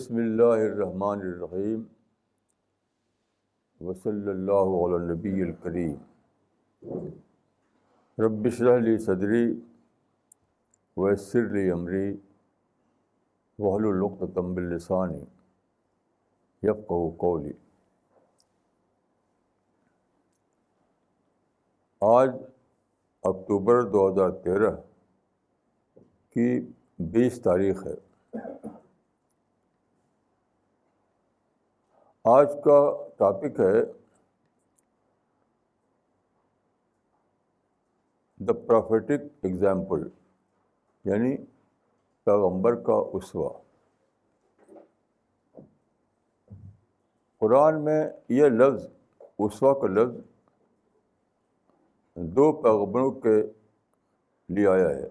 بسم اللہ الرحمن الرحیم وصلی اللہ علی النبی الکریم رب اشرح لی صدری ویسر لی امری واحلل عقدۃ من لسانی یفقہوا قولی۔ آج اکتوبر 2013 کی 20 تاریخ ہے۔ آج کا ٹاپک ہے دا پروفیٹک ایگزامپل، یعنی پیغمبر کا اسوہ۔ قرآن میں یہ لفظ اسوہ کا لفظ 2 پیغمبروں کے لیے آیا ہے،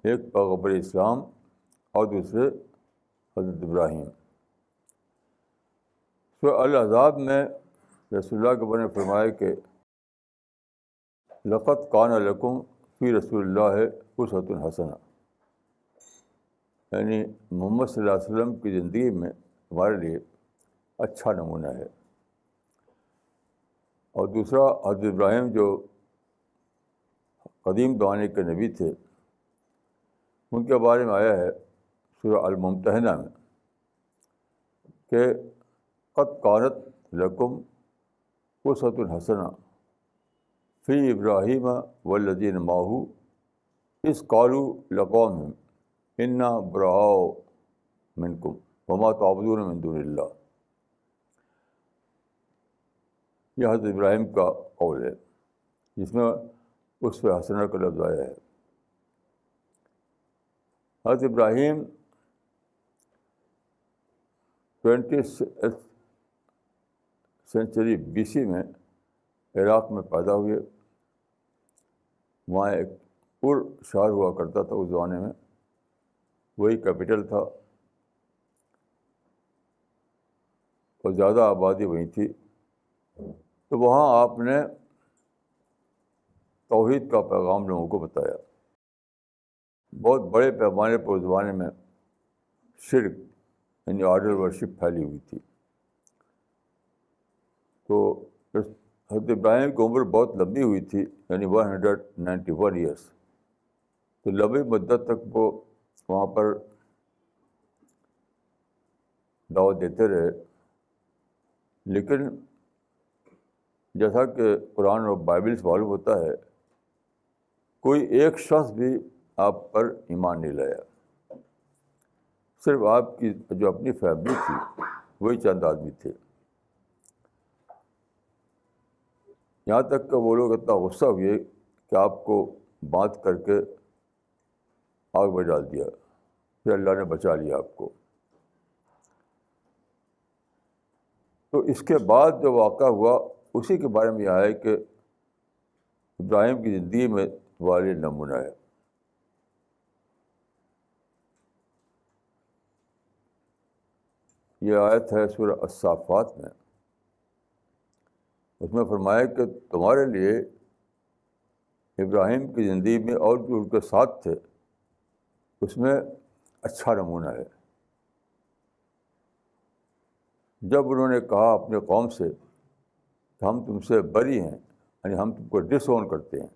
ایک پیغمبر اسلام اور دوسرے حضرت ابراہیم۔ سورہ الاحزاب میں رسول اللہ کے بارے میں فرمایا کہ لقد کان لکم فی رسول اللہ اسوۃ حسنہ، یعنی محمد صلی اللہ علیہ وسلم کی زندگی میں ہمارے لیے اچھا نمونہ ہے۔ اور دوسرا حضرت ابراہیم جو قدیم زمانے کے نبی تھے، ان کے بارے میں آیا ہے سورہ الممتحنہ میں کہ قد کانت لکم اسوۃ حسنہ فی ابراہیم والذین معہ اذ قالوا لقومہم انا براء منکم وما تعبدون من دون اللہ۔ یہ حضرت ابراہیم کا قول ہے جس میں اسوہ حسنہ کا لفظ آیا ہے۔ حضرت ابراہیم 20th سینچری BC میں عراق میں پیدا ہوئے۔ وہاں ایک شہر ہوا کرتا تھا اس زمانے میں، وہی کیپٹل تھا اور زیادہ آبادی وہیں تھی۔ تو وہاں آپ نے توحید کا پیغام لوگوں کو بتایا۔ بہت بڑے پیمانے پر اس زمانے میں شرک یعنی آئیڈل ورشپ پھیلی ہوئی تھی۔ تو حضرت ابراہیم کی عمر بہت لمبی ہوئی تھی، یعنی 191 ایئرس۔ تو لمبی مدت تک وہ وہاں پر دعوت دیتے رہے، لیکن جیسا کہ قرآن اور بائبل سے معلوم ہوتا ہے، کوئی ایک شخص بھی آپ پر ایمان نہیں لایا۔ صرف آپ کی جو اپنی فیملی تھی وہی چند آدمی تھے۔ یہاں تک کہ وہ لوگ اتنا غصہ ہوئے کہ آپ کو باندھ کر کے آگ میں ڈال دیا، پھر اللہ نے بچا لیا آپ کو۔ تو اس کے بعد جو واقعہ ہوا اسی کے بارے میں یہ ہے کہ ابراہیم کی زندگی میں والد نمونہ ہے۔ یہ آیت ہے سورہ الصافات میں، اس میں فرمایا کہ تمہارے لیے ابراہیم کی زندگی میں اور جو ان کے ساتھ تھے اس میں اچھا نمونہ ہے۔ جب انہوں نے کہا اپنے قوم سے کہ ہم تم سے بری ہیں، یعنی ہم تم کو ڈس اون کرتے ہیں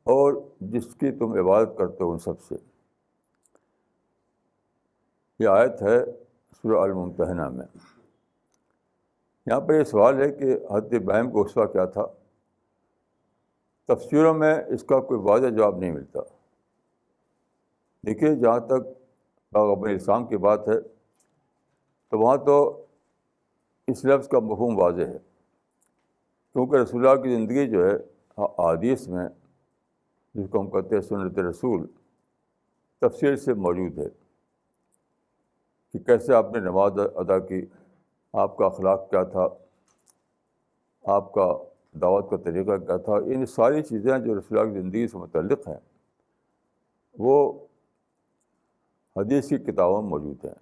اور جس کی تم عبادت کرتے ہو ان سب سے۔ یہ آیت ہے سورہ الممتحنہ میں۔ یہاں پر یہ سوال ہے کہ حضرت ابراہیم کا اسوہ کیا تھا؟ تفسیروں میں اس کا کوئی واضح جواب نہیں ملتا۔ دیکھیے، جہاں تک پیغمبر اسلام کی بات ہے تو وہاں تو اس لفظ کا مفہوم واضح ہے، کیونکہ رسول اللہ کی زندگی جو ہے احادیث میں، جس کو ہم کہتے ہیں سنت رسول، تفصیل سے موجود ہے کہ کیسے آپ نے نماز ادا کی، آپ کا اخلاق کیا تھا، آپ کا دعوت کا طریقہ کیا تھا۔ ان ساری چیزیں جو رسول اللہ کی زندگی سے متعلق ہیں وہ حدیث کی کتابوں میں موجود ہیں۔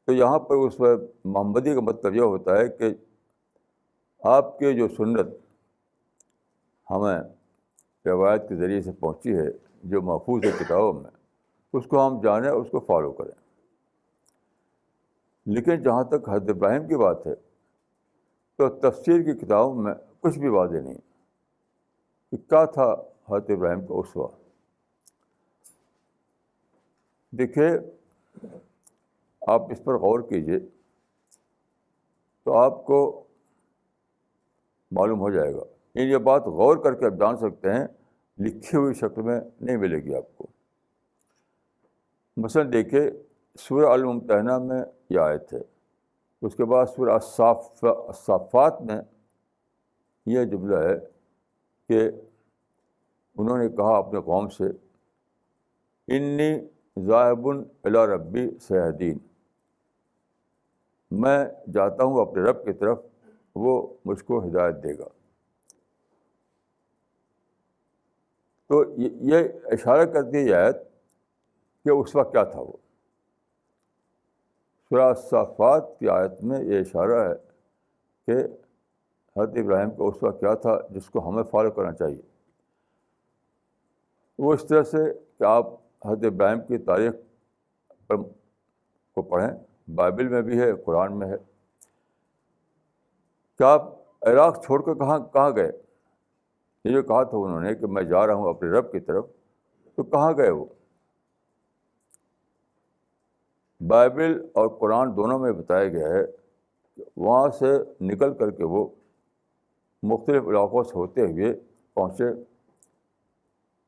تو یہاں پر اس میں محمدی کا مطلب یہ ہوتا ہے کہ آپ کے جو سنت ہمیں روایت کے ذریعے سے پہنچی ہے، جو محفوظ ہے کتابوں میں، اس کو ہم جانیں اور اس کو فالو کریں۔ لیکن جہاں تک حضرت ابراہیم کی بات ہے تو تفسیر کی کتابوں میں کچھ بھی واضح نہیں کہ کیا تھا حضرت ابراہیم کا اسوہ. دیکھیے آپ اس پر غور کیجیے تو آپ کو معلوم ہو جائے گا. یہ بات غور کر کے آپ جان سکتے ہیں, لکھی ہوئی شکل میں نہیں ملے گی آپ کو. مثلاً دیکھیے سورہ الممتحنہ میں یہ آیت ہے, اس کے بعد سورہ الصافات میں یہ جملہ ہے کہ انہوں نے کہا اپنے قوم سے, انی ذاہب الی ربی سیہدین, میں جاتا ہوں اپنے رب کی طرف, وہ مجھ کو ہدایت دے گا. تو یہ اشارہ کرتی ہے یہ آیت کہ اس وقت کیا تھا. وہ سورہ الصافات کی آیت میں یہ اشارہ ہے کہ حضرت ابراہیم کا اس وقت کیا تھا جس کو ہمیں فالو کرنا چاہیے. وہ اس طرح سے کہ آپ حضرت ابراہیم کی تاریخ کو پڑھیں, بائبل میں بھی ہے, قرآن میں ہے. کہ آپ عراق چھوڑ کر کہاں گئے؟ یہ جو کہا تھا انہوں نے کہ میں جا رہا ہوں اپنے رب کی طرف, تو کہاں گئے وہ؟ بائبل اور قرآن دونوں میں بتایا گیا ہے کہ وہاں سے نکل کر کے وہ مختلف علاقوں سے ہوتے ہوئے پہنچے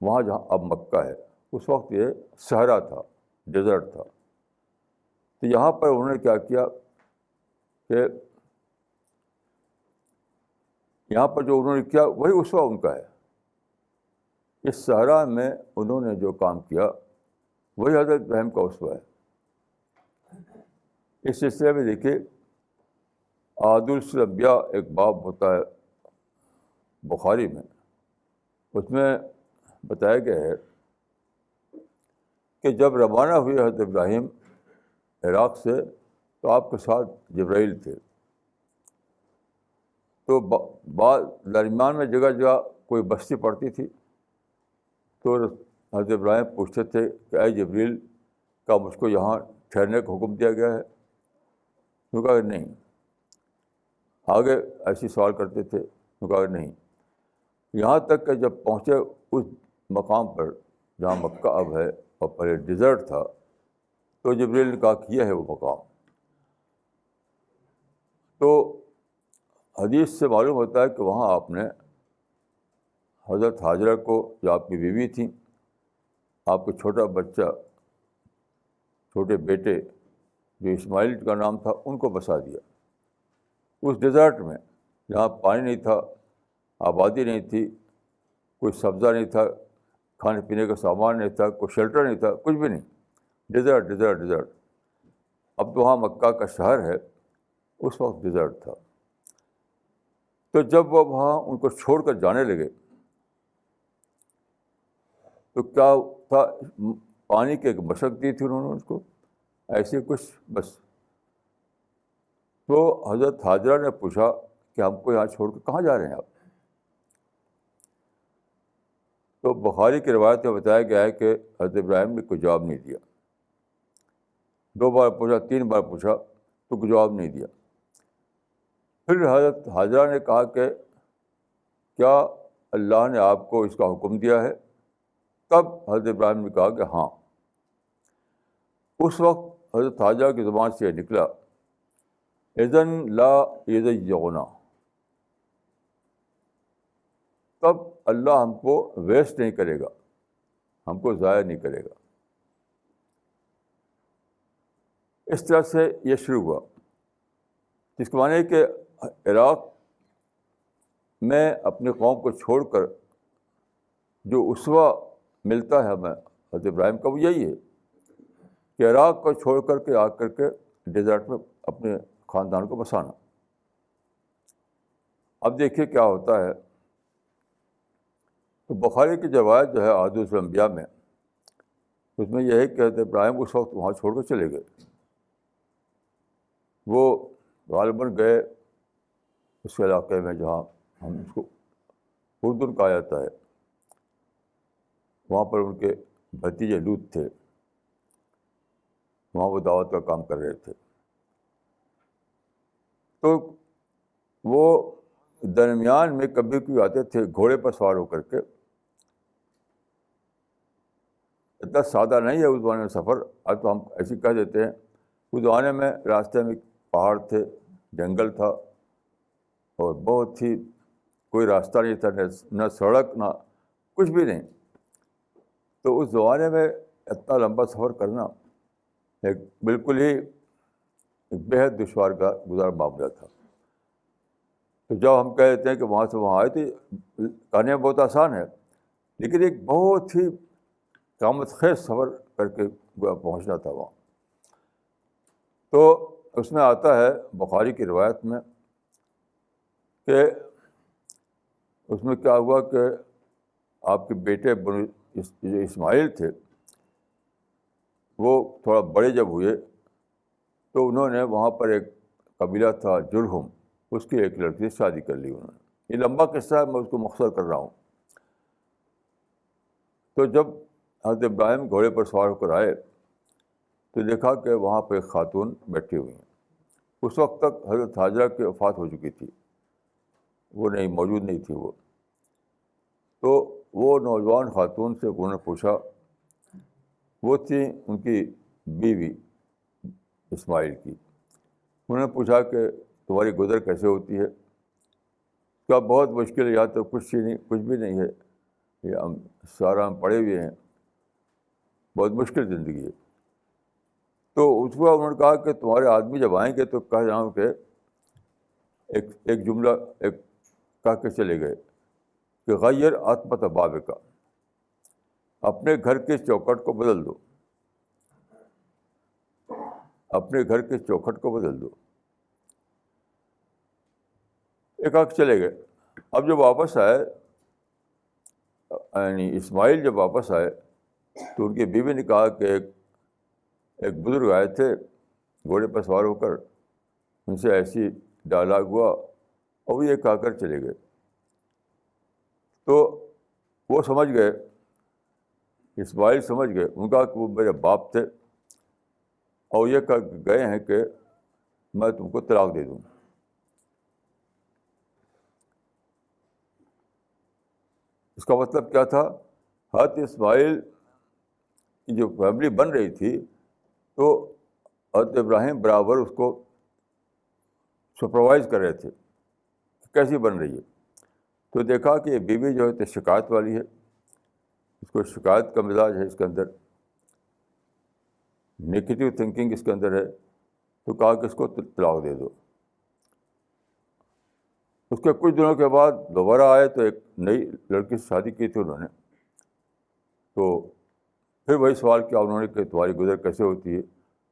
وہاں جہاں اب مکہ ہے. اس وقت یہ صحرا تھا, ڈیزرٹ تھا. تو یہاں پر انہوں نے کیا کیا کہ یہاں پر جو انہوں نے کیا وہی اسوہ ان کا ہے. اس صحرا میں انہوں نے جو کام کیا وہی حضرت ابراہیم کا اسوہ ہے. اس سلسلے میں دیکھیے عادل الانبیاء ایک باب ہوتا ہے بخاری میں, اس میں بتایا گیا ہے کہ جب روانہ ہوئے حضرت ابراہیم عراق سے تو آپ کے ساتھ جبرائیل تھے. تو بعض درمیان میں جگہ جگہ کوئی بستی پڑتی تھی, تو حضرت ابراہیم پوچھتے تھے کہ اے جبریل, کیا مجھ کو یہاں ٹھہرنے کا حکم دیا گیا ہے؟ تو کہا کہ نہیں. آگے ایسی سوال کرتے تھے, تو کہا کہ نہیں. یہاں تک کہ جب پہنچے اس مقام پر جہاں مکہ اب ہے اور پہلے ڈیزرٹ تھا, تو جبریل نے کہا کہ یہ ہے وہ مقام. تو حدیث سے معلوم ہوتا ہے کہ وہاں آپ نے حضرت حاجرہ کو, جو آپ کی بیوی تھیں, آپ کا چھوٹا بچہ, چھوٹے بیٹے جو اسماعیل کا نام تھا, ان کو بسا دیا اس ڈیزرٹ میں جہاں پانی نہیں تھا, آبادی نہیں تھی, کوئی سبزہ نہیں تھا, کھانے پینے کا سامان نہیں تھا, کوئی شیلٹر نہیں تھا, کچھ بھی نہیں. Desert desert desert. اب تو وہاں مکہ کا شہر ہے, اس وقت ڈیزرٹ تھا. تو جب وہ وہاں ان کو چھوڑ کر جانے لگے تو کیا تھا, پانی کی ایک مشق دی تھی انہوں نے اس کو, ایسے کچھ بس. تو حضرت حاجرہ نے پوچھا کہ ہم کو یہاں چھوڑ کر کہاں جا رہے ہیں آپ؟ تو بخاری کی روایت میں بتایا گیا ہے کہ حضرت ابراہیم نے کوئی جواب نہیں دیا. 2 بار پوچھا, 3 بار پوچھا, تو کوئی جواب نہیں دیا. پھر حضرت حاجرہ نے کہا کہ کیا اللہ نے آپ کو اس کا حکم دیا ہے؟ تب حضرت ابراہیم نے کہا کہ ہاں. اس وقت حضرت حاجرہ کی زبان سے یہ نکلا, اذن لا یضیعنا, تب اللہ ہم کو ویسٹ نہیں کرے گا, ہم کو ضائع نہیں کرے گا. اس طرح سے یہ شروع ہوا, جس کو معنی ہے کہ عراق میں اپنی قوم کو چھوڑ کر جو اسوہ ملتا ہے ہمیں حضرت ابراہیم کا, وہ یہی ہے کہ عراق کو چھوڑ کر کے آ کر کے ڈیزرٹ میں اپنے خاندان کو بسانا. اب دیکھیے کیا ہوتا ہے. تو بخاری کی روایت جو ہے عادل الانبیاء میں, اس میں یہ ہے کہ حضرت ابراہیم اس وقت وہاں چھوڑ کر چلے گئے. وہ غالباً گئے اس علاقے میں جہاں ہم اس کو اردن کہا جاتا ہے, وہاں پر ان کے بھتیجے لوط تھے, وہاں وہ دعوت کا کام کر رہے تھے. تو وہ درمیان میں کبھی کبھی آتے تھے گھوڑے پر سوار ہو کر کے. اتنا سادہ نہیں ہے اس زمانے میں سفر. اب تو ہم ایسے کہہ دیتے ہیں. اس زمانے میں راستے میں پہاڑ تھے, جنگل تھا, اور بہت ہی کوئی راستہ نہیں تھا, نہ سڑک نہ کچھ بھی نہیں. تو اس زمانے میں اتنا لمبا سفر کرنا ایک بالکل ہی ایک بےحد دشوار کا گزار معاملہ تھا. تو جب ہم کہہ دیتے ہیں کہ وہاں سے وہاں آئے, تو کہنے میں بہت آسان ہے, لیکن ایک بہت ہی قیامت خیز سفر کر کے پہنچنا تھا وہاں. تو اس میں آتا ہے بخاری کی روایت میں کہ اس میں کیا ہوا کہ آپ کے بیٹے جو اسماعیل تھے وہ تھوڑا بڑے جب ہوئے تو انہوں نے وہاں پر ایک قبیلہ تھا جرہم, اس کی ایک لڑکی سے شادی کر لی انہوں نے. یہ لمبا قصہ ہے, میں اس کو مختصر کر رہا ہوں. تو جب حضرت ابراہیم گھوڑے پر سوار ہو کر آئے تو دیکھا کہ وہاں پہ ایک خاتون بیٹھی ہوئی ہیں. اس وقت تک حضرت حاجرہ کی وفات ہو چکی تھی, وہ موجود نہیں تھی وہ. تو وہ نوجوان خاتون سے انہوں نے پوچھا, وہ تھی ان کی بیوی اسماعیل کی. انہوں نے پوچھا کہ تمہاری گزر کیسے ہوتی ہے؟ کیا بہت مشکل ہے, یہاں تو کچھ بھی نہیں ہے, یہ ہم سارا پڑے ہوئے ہیں, بہت مشکل زندگی ہے. تو اس کو انہوں نے کہا کہ تمہارے آدمی جب آئیں گے تو کہہ رہا ہوں کہ ایک جملہ ایک کہہ کے چلے گئے کہ غیر عتبۃ باب کا, اپنے گھر کے چوکھٹ کو بدل دو, اپنے گھر کے چوکھٹ کو بدل دو. ایک آنکھ چلے گئے. اب جب واپس آئے, یعنی اسماعیل جب واپس آئے تو ان کی بیوی نے کہا کہ ایک بزرگ آئے تھے گھوڑے پر سوار ہو کر, ان سے ایسی ڈائلاگ ہوا اور وہ یہ کہہ کر چلے گئے. تو وہ سمجھ گئے, اسماعیل سمجھ گئے, ان کا کہ وہ میرے باپ تھے اور یہ کہہ گئے ہیں کہ میں تم کو طلاق دے دوں. اس کا مطلب کیا تھا؟ حضرت اسماعیل کی جو فیملی بن رہی تھی تو حضرت ابراہیم برابر اس کو سپروائز کر رہے تھے کہ کیسی بن رہی ہے. تو دیکھا کہ یہ بیوی جو ہے تو شکایت والی ہے, اس کو شکایت کا مزاج ہے, اس کے اندر نگیٹو تھنکنگ اس کے اندر ہے. تو کہا کہ اس کو طلاق دے دو. اس کے کچھ دنوں کے بعد دوبارہ آئے تو ایک نئی لڑکی سے شادی کی تھی انہوں نے. تو پھر وہی سوال کیا انہوں نے کہ تمہاری گزر کیسے ہوتی ہے؟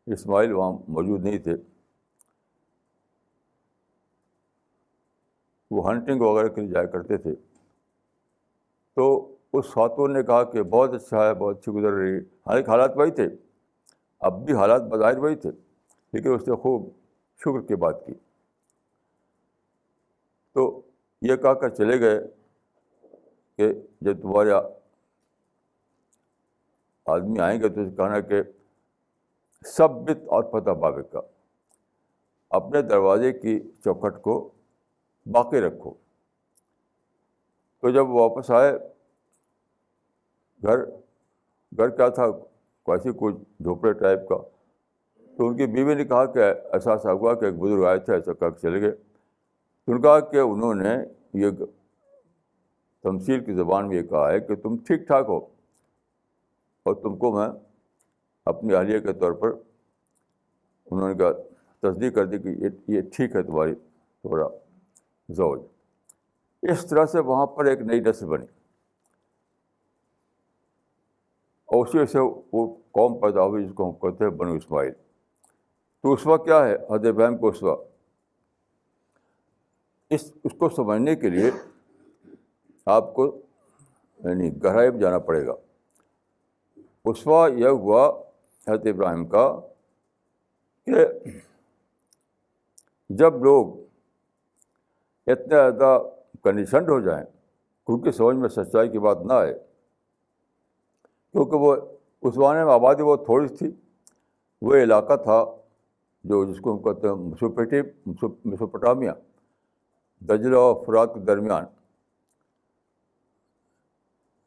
اسماعیل وہاں موجود نہیں تھے, وہ ہنٹنگ وغیرہ کے لیے جایا کرتے تھے. تو اس خاتون نے کہا کہ بہت اچھا ہے, بہت اچھی گزر رہی ہے. حالانکہ حالات وہی تھے, اب بھی حالات بظاہر وہی تھے, لیکن اس نے خوب شکر کی بات کی. تو یہ کہہ کر چلے گئے کہ جب تمہارے آدمی آئیں گے تو کہنا کہ ثبت عتبۃ بابک کا, اپنے دروازے کی چوکھٹ کو باقی رکھو. تو جب واپس آئے, گھر کیا تھا, ایسی کوئی جھوپڑے ٹائپ کا. تو ان کی بیوی نے کہا کہ ایسا ہوا کہ ایک بزرگ آئے تھے, ایسا کہہ کے چلے گئے. تو ان کہا کہ انہوں نے یہ تمثیل کی زبان میں یہ کہا ہے کہ تم ٹھیک ٹھاک ہو, اور تم کو میں اپنی اہلیہ کے طور پر, انہوں نے کہا تصدیق کر دی کہ یہ ٹھیک ہے تمہارا زوج. اس طرح سے وہاں پر ایک نئی نسل بنی, اور اسی سے وہ قوم پیدا ہوئی جس کو ہم کہتے ہیں بنو اسماعیل. تو اسوا کیا ہے؟ حضرت ابراہیم کو اسوا. اس کو سمجھنے کے لیے آپ کو یعنی گہرائی میں جانا پڑے گا. اسوا یہ ہوا حضرت ابراہیم کا کہ جب لوگ اتنے زیادہ کنڈیشنڈ ہو جائیں کہ ان کی سمجھ میں سچائی کی بات نہ آئے, کیونکہ وہ اس زمانے میں آبادی بہت تھوڑی تھی. وہ علاقہ تھا جو جس کو ہم کہتے ہیں میسوپوٹامیہ، دجلہ اور فرات کے درمیان،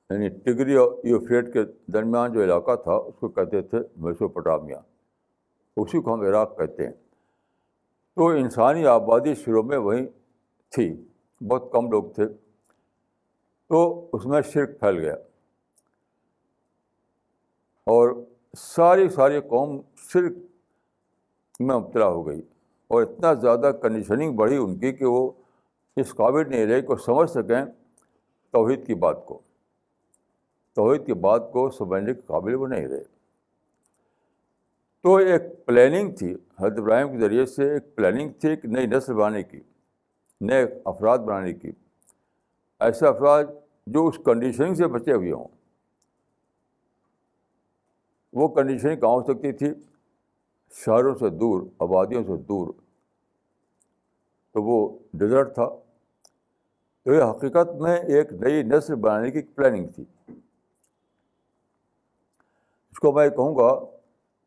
یعنی ٹگری اور یوفریٹ کے درمیان جو علاقہ تھا اس کو کہتے تھے میسوپوٹامیہ، اسی کو ہم عراق کہتے ہیں۔ تو انسانی آبادی شروع میں وہیں تھی، بہت کم لوگ تھے، تو اس میں شرک پھیل گیا اور ساری قوم شرک میں مبتلا ہو گئی، اور اتنا زیادہ کنڈیشننگ بڑھی ان کی کہ وہ اس قابل نہیں رہے کہ سمجھ سکیں توحید کی بات کو سمجھنے کے قابل وہ نہیں رہے۔ تو ایک پلاننگ تھی حضرت ابراہیم کے ذریعے سے، ایک پلاننگ تھی ایک نئی نسل بنانے کی، نئے افراد بنانے کی، ایسے افراد جو اس کنڈیشننگ سے بچے ہوئے ہوں۔ وہ کنڈیشننگ کہاں ہو سکتی تھی؟ شہروں سے دور، آبادیوں سے دور، تو وہ ڈیزرٹ تھا۔ تو یہ حقیقت میں ایک نئی نسل بنانے کی پلاننگ تھی۔ اس کو میں کہوں گا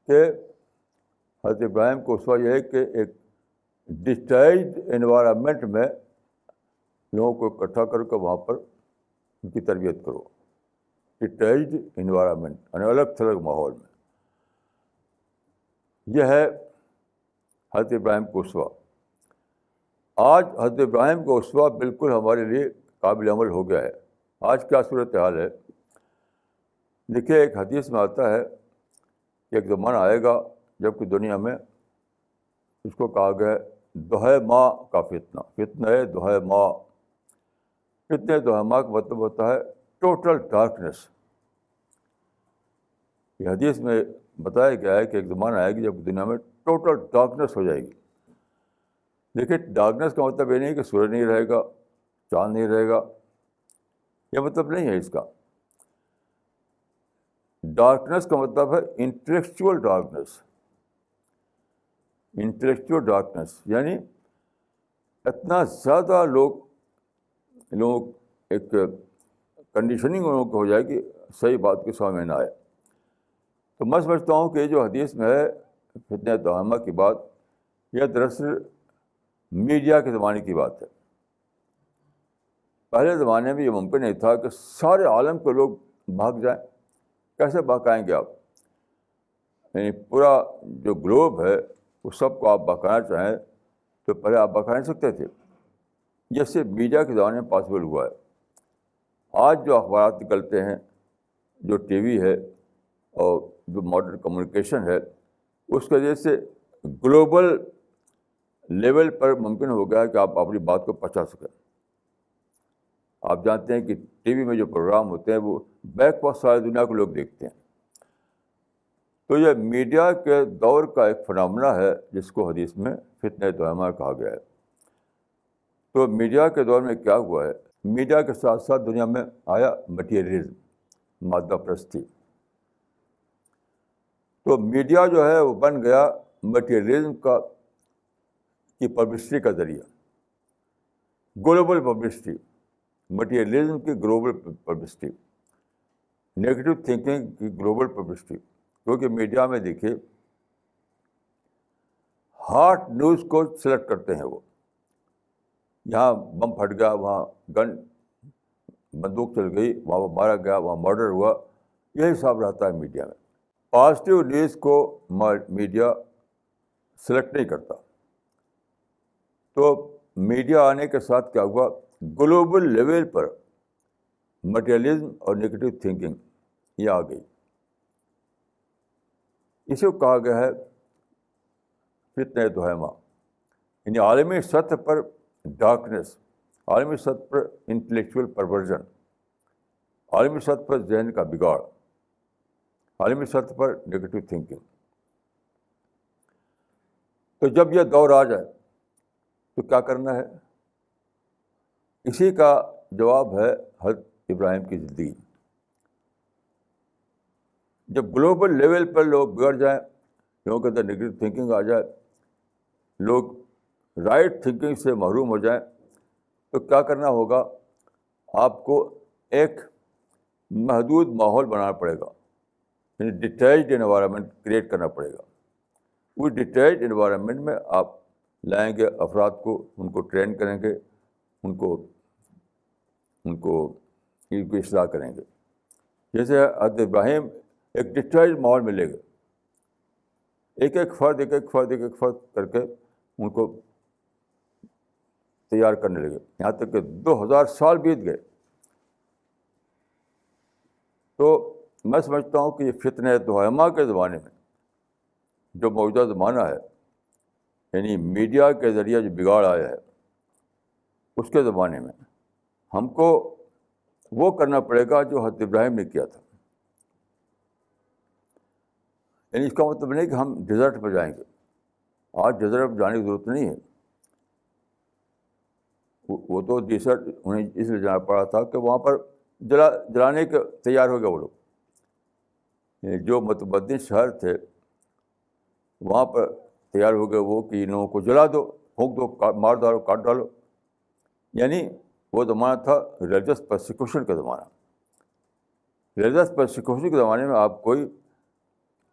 کہ حضرت ابراہیم کو اسوہ یہ ہے کہ ایک ڈسٹائزڈ انوائرمنٹ میں لوگوں کو اکٹھا کر کے وہاں پر ان کی تربیت کرو، ڈسٹائزڈ انوائرمنٹ یعنی الگ تھلگ ماحول میں۔ یہ ہے حضرت ابراہیم کا اسوہ۔ آج حضرت ابراہیم کا اسوہ بالکل ہمارے لیے قابل عمل ہو گیا ہے۔ آج کیا صورت حال ہے؟ دیکھیے، ایک حدیث میں آتا ہے کہ ایک زمانہ آئے گا جب کہ دنیا میں اس کو کہا گیا دہے ماں کا فتنہ ہے دہے ماں۔ فتنہ دہے ماں کا مطلب ہوتا ہے ٹوٹل ڈارکنیس۔ یہ حدیث میں بتایا گیا ہے کہ ایک زمانہ آئے گی جب دنیا میں ٹوٹل ڈارکنیس ہو جائے گی۔ دیکھیے، ڈارکنیس کا مطلب یہ نہیں کہ سورج نہیں رہے گا، چاند نہیں رہے گا، یہ مطلب نہیں ہے اس کا۔ ڈارکنیس کا مطلب ہے انٹلیکچوئل ڈارکنیس۔ انٹلیکچوئل ڈارکنیس یعنی اتنا زیادہ لوگ ایک کنڈیشننگ ان کو ہو جائے کہ صحیح بات کو سمجھ میں نہ آئے۔ تو میں سمجھتا ہوں کہ یہ جو حدیث میں ہے فتنہ دہامہ کی بات، یہ دراصل میڈیا کے زمانے کی بات ہے۔ پہلے زمانے میں یہ ممکن نہیں تھا کہ سارے عالم کے لوگ بھاگ جائیں۔ کیسے بھاگائیں گے آپ؟ یعنی پورا جو گلوب ہے اس سب کو آپ بہکانا چاہیں تو پہلے آپ بہکا نہیں سکتے تھے۔ یہ صرف میڈیا کے زمانے میں پاسبل ہوا ہے۔ آج جو اخبارات نکلتے ہیں، جو ٹی وی ہے اور جو ماڈرن کمیونیکیشن ہے، اس کی وجہ سے گلوبل لیول پر ممکن ہو گیا ہے کہ آپ اپنی بات کو پہنچا سکیں۔ آپ جانتے ہیں کہ ٹی وی میں جو پروگرام ہوتے ہیں وہ بیک وقت ساری دنیا کو لوگ دیکھتے ہیں۔ تو یہ میڈیا کے دور کا ایک فنامنا ہے جس کو حدیث میں فتنہ دہامہ کہا گیا ہے۔ تو میڈیا کے دور میں کیا ہوا ہے؟ میڈیا کے ساتھ ساتھ دنیا میں آیا مٹیریلزم، مادہ پرستی۔ تو میڈیا جو ہے وہ بن گیا مٹیریلزم کی پبلسٹی کا ذریعہ، گلوبل پبلسٹی، مٹیریلزم کی گلوبل پبلسٹی، نیگیٹو تھنکنگ کی گلوبل پبلسٹی۔ کیونکہ میڈیا میں دیکھیے ہاٹ نیوز کو سلیکٹ کرتے ہیں وہ، یہاں بم پھٹ گیا، وہاں بندوق چل گئی، وہاں مارا گیا، وہاں مرڈر ہوا، یہی حساب رہتا ہے میڈیا میں۔ پازیٹیو نیوز کو میڈیا سلیکٹ نہیں کرتا۔ تو میڈیا آنے کے ساتھ کیا ہوا؟ گلوبل لیول پر مٹیریلزم اور نیگیٹو تھنکنگ یہ آ گئی۔ اسے کہا گیا ہے فتنہ دہامہ، یعنی عالمی سطح پر ڈارکنیس، عالمی سطح پر انٹلیکچوئل پرورژن، عالمی سطح پر ذہن کا بگاڑ، عالمی سطح پر نیگیٹو تھنکنگ۔ تو جب یہ دور آ جائے تو کیا کرنا ہے؟ اسی کا جواب ہے حضرت ابراہیم کی زندگی۔ جب گلوبل لیول پر لوگ بگڑ جائیں، لوگوں کے اندر نیگیٹو تھنکنگ آ جائے، لوگ رائٹ تھنکنگ سے محروم ہو جائیں، تو کیا کرنا ہوگا؟ آپ کو ایک محدود ماحول بنانا پڑے گا، یعنی ڈیٹیچڈ انوائرمنٹ کریٹ کرنا پڑے گا۔ اس ڈیٹیلڈ انوائرمنٹ میں آپ لائیں گے افراد کو، ان کو ٹرین کریں گے، ان کو اصلاح کریں گے. جیسے حضرت ابراہیم ایک ڈیٹیلڈ ماحول میں لے گئے، ایک ایک فرد کر کے ان کو تیار کرنے لگے، یہاں تک کہ 2000 سال بیت گئے. تو میں سمجھتا ہوں کہ یہ فتنہ توہمہ کے زمانے میں جو موجودہ زمانہ ہے، یعنی میڈیا کے ذریعے جو بگاڑ آیا ہے، اس کے زمانے میں ہم کو وہ کرنا پڑے گا جو حضرت ابراہیم نے کیا تھا. یعنی اس کا مطلب نہیں کہ ہم ڈیزرٹ پہ جائیں گے. آج ڈیزرٹ پہ جانے کی ضرورت نہیں ہے. وہ تو ڈیزرٹ انہیں اس لیے جانا پڑا تھا کہ وہاں پر جلانے کے تیار ہو گئے وہ لوگ. جو متمدن شہر تھے وہاں پر تیار ہو گئے وہ کہ ان لوگوں کو جلا دو، پھونک دو، مار ڈالو، کاٹ ڈالو. یعنی وہ زمانہ تھا ریلیجس پرسیکیوشن کا زمانہ. ریلیجس پرسیکیوشن کے زمانے میں آپ کوئی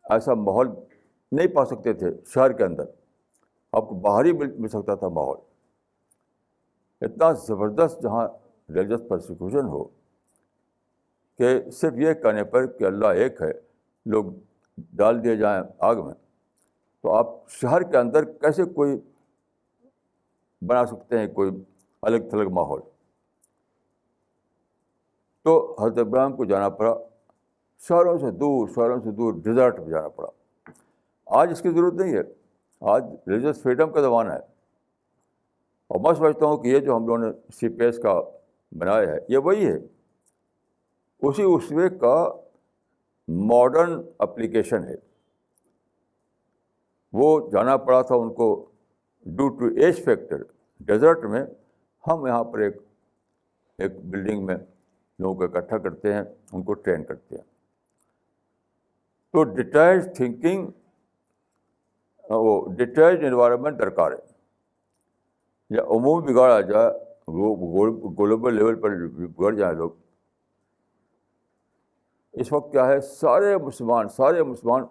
ایسا ماحول نہیں پا سکتے تھے شہر کے اندر، آپ کو باہر ہی مل سکتا تھا ماحول. اتنا زبردست جہاں ریلیجس پرسیکیوشن ہو کہ صرف یہ کہنے پر کہ اللہ ایک ہے لوگ ڈال دیے جائیں آگ میں، تو آپ شہر کے اندر کیسے کوئی بنا سکتے ہیں کوئی الگ تھلگ ماحول؟ تو حضرت ابراہیم کو جانا پڑا شہروں سے دور ڈیزرٹ پہ جانا پڑا. آج اس کی ضرورت نہیں ہے. آج ریلیجس فریڈم کا زمانہ ہے. اور میں سمجھتا ہوں کہ یہ جو ہم لوگوں نے CPS کا بنایا ہے یہ وہی ہے، اسی اسوے کا ماڈرن اپلیکیشن ہے. وہ جانا پڑا تھا ان کو due to age factor. Desert میں ہم یہاں پر ایک بلڈنگ میں لوگوں کو اکٹھا کرتے ہیں، ان کو ٹرین کرتے ہیں. تو ڈیٹیلڈ تھنکنگ، وہ ڈیٹیلڈ انوائرمنٹ درکار ہے. یا عموم بگاڑا جائے، گلوبل لیول پر بگڑ جائیں لوگ. اس وقت کیا ہے، سارے مسلمان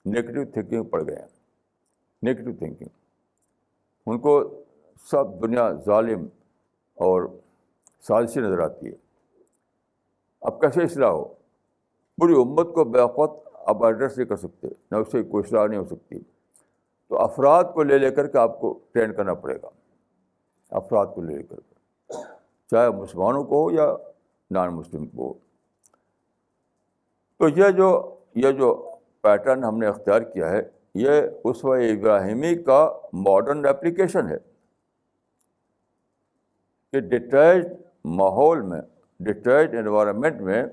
نیگیٹو تھنکنگ پڑ گئے ہیں. نیگیٹو تھنکنگ، ان کو سب دنیا ظالم اور سازشی نظر آتی ہے. اب کیسے اصلاح ہو؟ پوری امت کو بیوقوف آپ ایڈریس نہیں کر سکتے، نہ اس سے کوئی اصلاح نہیں ہو سکتی. تو افراد کو لے کر کے آپ کو ٹرین کرنا پڑے گا. افراد کو لے کر کے، چاہے مسلمانوں کو ہو یا نان مسلم کو ہو. تو یہ جو پیٹرن ہم نے اختیار کیا ہے، یہ اسوہ ابراہیمی کا ماڈرن اپلیکیشن ہے کہ ڈیٹیلڈ ماحول میں، ڈیٹیلڈ انوائرمنٹ میں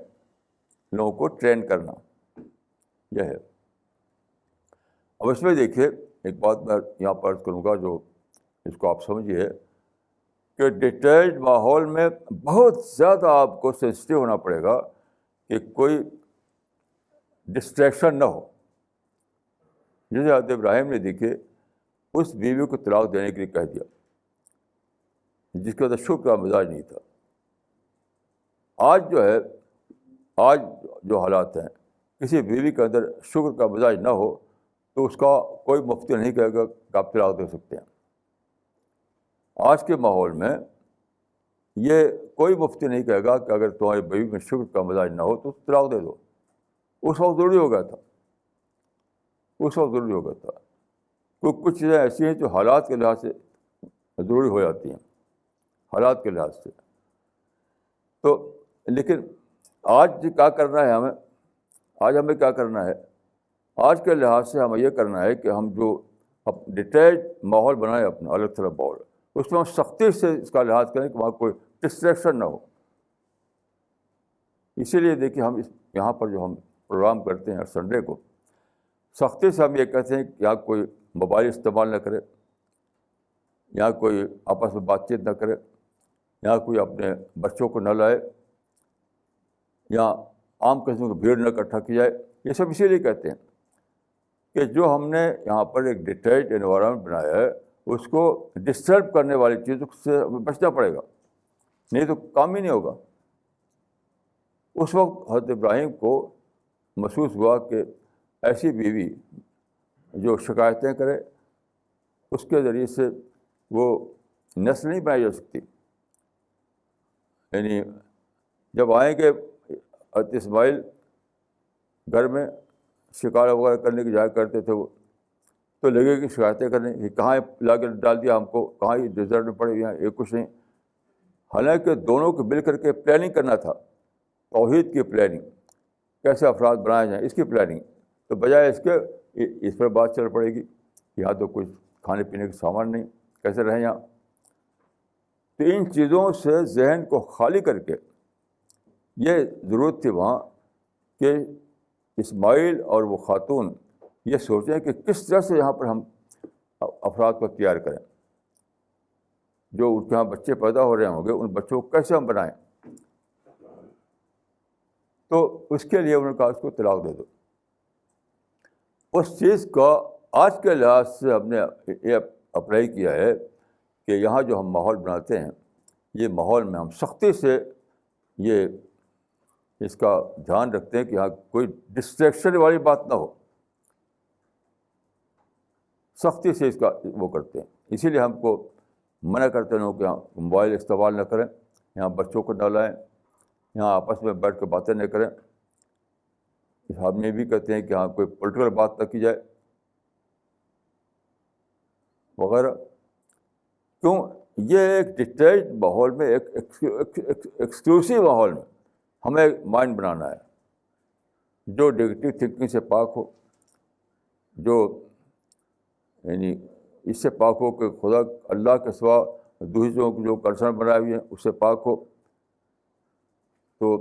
لوگوں کو ٹرین کرنا، یہ ہے. اب اس میں دیکھیے ایک بات میں یہاں پر عرض کروں گا جو اس کو آپ سمجھیے کہ ڈیٹیلڈ ماحول میں بہت زیادہ آپ کو سینسٹیو ہونا پڑے گا کہ کوئی ڈسٹریکشن نہ ہو. جیسے حضرت ابراہیم نے دیکھے اس بیوی کو طلاق دینے کے لیے کہہ دیا جس کے اندر شکر کا مزاج نہیں تھا. آج جو حالات ہیں، کسی بیوی کے اندر شکر کا مزاج نہ ہو تو اس کا کوئی مفتی نہیں کہے گا کہ آپ طلاق دے سکتے ہیں. آج کے ماحول میں یہ کوئی مفتی نہیں کہے گا کہ اگر تمہاری بیوی میں شکر کا مزاج نہ ہو تو طلاق دے دو. اس وقت ضروری ہو گیا تھا. کچھ چیزیں ایسی ہیں جو حالات کے لحاظ سے ضروری ہو جاتی ہیں، حالات کے لحاظ سے. تو لیکن آج کیا کرنا ہے ہمیں کیا کرنا ہے؟ آج کے لحاظ سے ہمیں یہ کرنا ہے کہ ہم جو ڈیٹیلڈ ماحول بنائیں اپنا الگ تھلگ ماحول، اس میں ہم سختی سے اس کا لحاظ کریں کہ وہاں کوئی ڈسٹریکشن نہ ہو. اسی لیے دیکھیے ہم یہاں پر جو ہم پروگرام کرتے ہیں ہر سنڈے کو، سختی سے ہم یہ کہتے ہیں کہ یہاں کوئی موبائل استعمال نہ کرے، یہاں کوئی آپس میں بات چیت نہ کرے، یہاں کوئی اپنے بچوں کو نہ لائے، یہاں عام قسم کی بھیڑ نہ اکٹھا کی جائے. یہ سب اسی لیے کہتے ہیں کہ جو ہم نے یہاں پر ایک ڈیٹیلڈ انوائرمنٹ بنایا ہے اس کو ڈسٹرب کرنے والی چیزوں سے بچنا پڑے گا، نہیں تو کام ہی نہیں ہوگا. اس وقت حضرت ابراہیم کو محسوس ہوا کہ ایسی بیوی جو شکایتیں کرے اس کے ذریعے سے وہ نسل نہیں بنائی جا سکتی. یعنی جب آئیں گے حضرت اسماعیل گھر میں شکار وغیرہ کرنے کی جایا کرتے تھے وہ, تو لگے کہ شکایتیں کرنے کہ کہاں لا کے ڈال دیا ہم کو, کہاں یہ ڈیزرٹ میں پڑے یہاں یہ کچھ نہیں. حالانکہ دونوں کو مل کر کے پلاننگ کرنا تھا, توحید کی پلاننگ, کیسے افراد بنائے جائیں اس کی پلاننگ. تو بجائے اس کے اس پر بات چل پڑے گی, یہاں تو کچھ کھانے پینے کا سامان نہیں, کیسے رہیں یہاں. تو ان چیزوں سے ذہن کو خالی کر کے یہ ضرورت تھی وہاں کہ اسماعیل اور وہ خاتون یہ سوچیں کہ کس طرح سے یہاں پر ہم افراد کو تیار کریں, جو ان کے یہاں بچے پیدا ہو رہے ہوں گے ان بچوں کو کیسے ہم بنائیں. تو اس کے لیے انہوں نے کہا اس کو طلاق دے دو. اس چیز کا آج کے لحاظ سے ہم نے یہ اپلائی کیا ہے کہ یہاں جو ہم ماحول بناتے ہیں یہ ماحول میں ہم سختی سے یہ اس کا دھیان رکھتے ہیں کہ یہاں کوئی ڈسٹریکشن والی بات نہ ہو, سختی سے اس کا وہ کرتے ہیں. اسی لیے ہم کو منع کرتے ہیں کہ یہاں موبائل استعمال نہ کریں, یہاں بچوں کو نہ لائیں, یہاں آپس میں بیٹھ کے باتیں نہ کریں. ہم یہ بھی کہتے ہیں کہ یہاں کوئی پولیٹیکل بات نہ کی جائے وغیرہ. کیوں؟ یہ ایک ڈسٹریکٹ ماحول میں ایک ایکسکلوسیو ماحول میں ہمیں مائنڈ بنانا ہے جو نیگیٹو تھنکنگ سے پاک ہو, جو یعنی اس سے پاک ہو کہ خدا اللہ کے سوا دوسروں کو جو کنسرن بنائے ہوئے ہیں اس سے پاک ہو. تو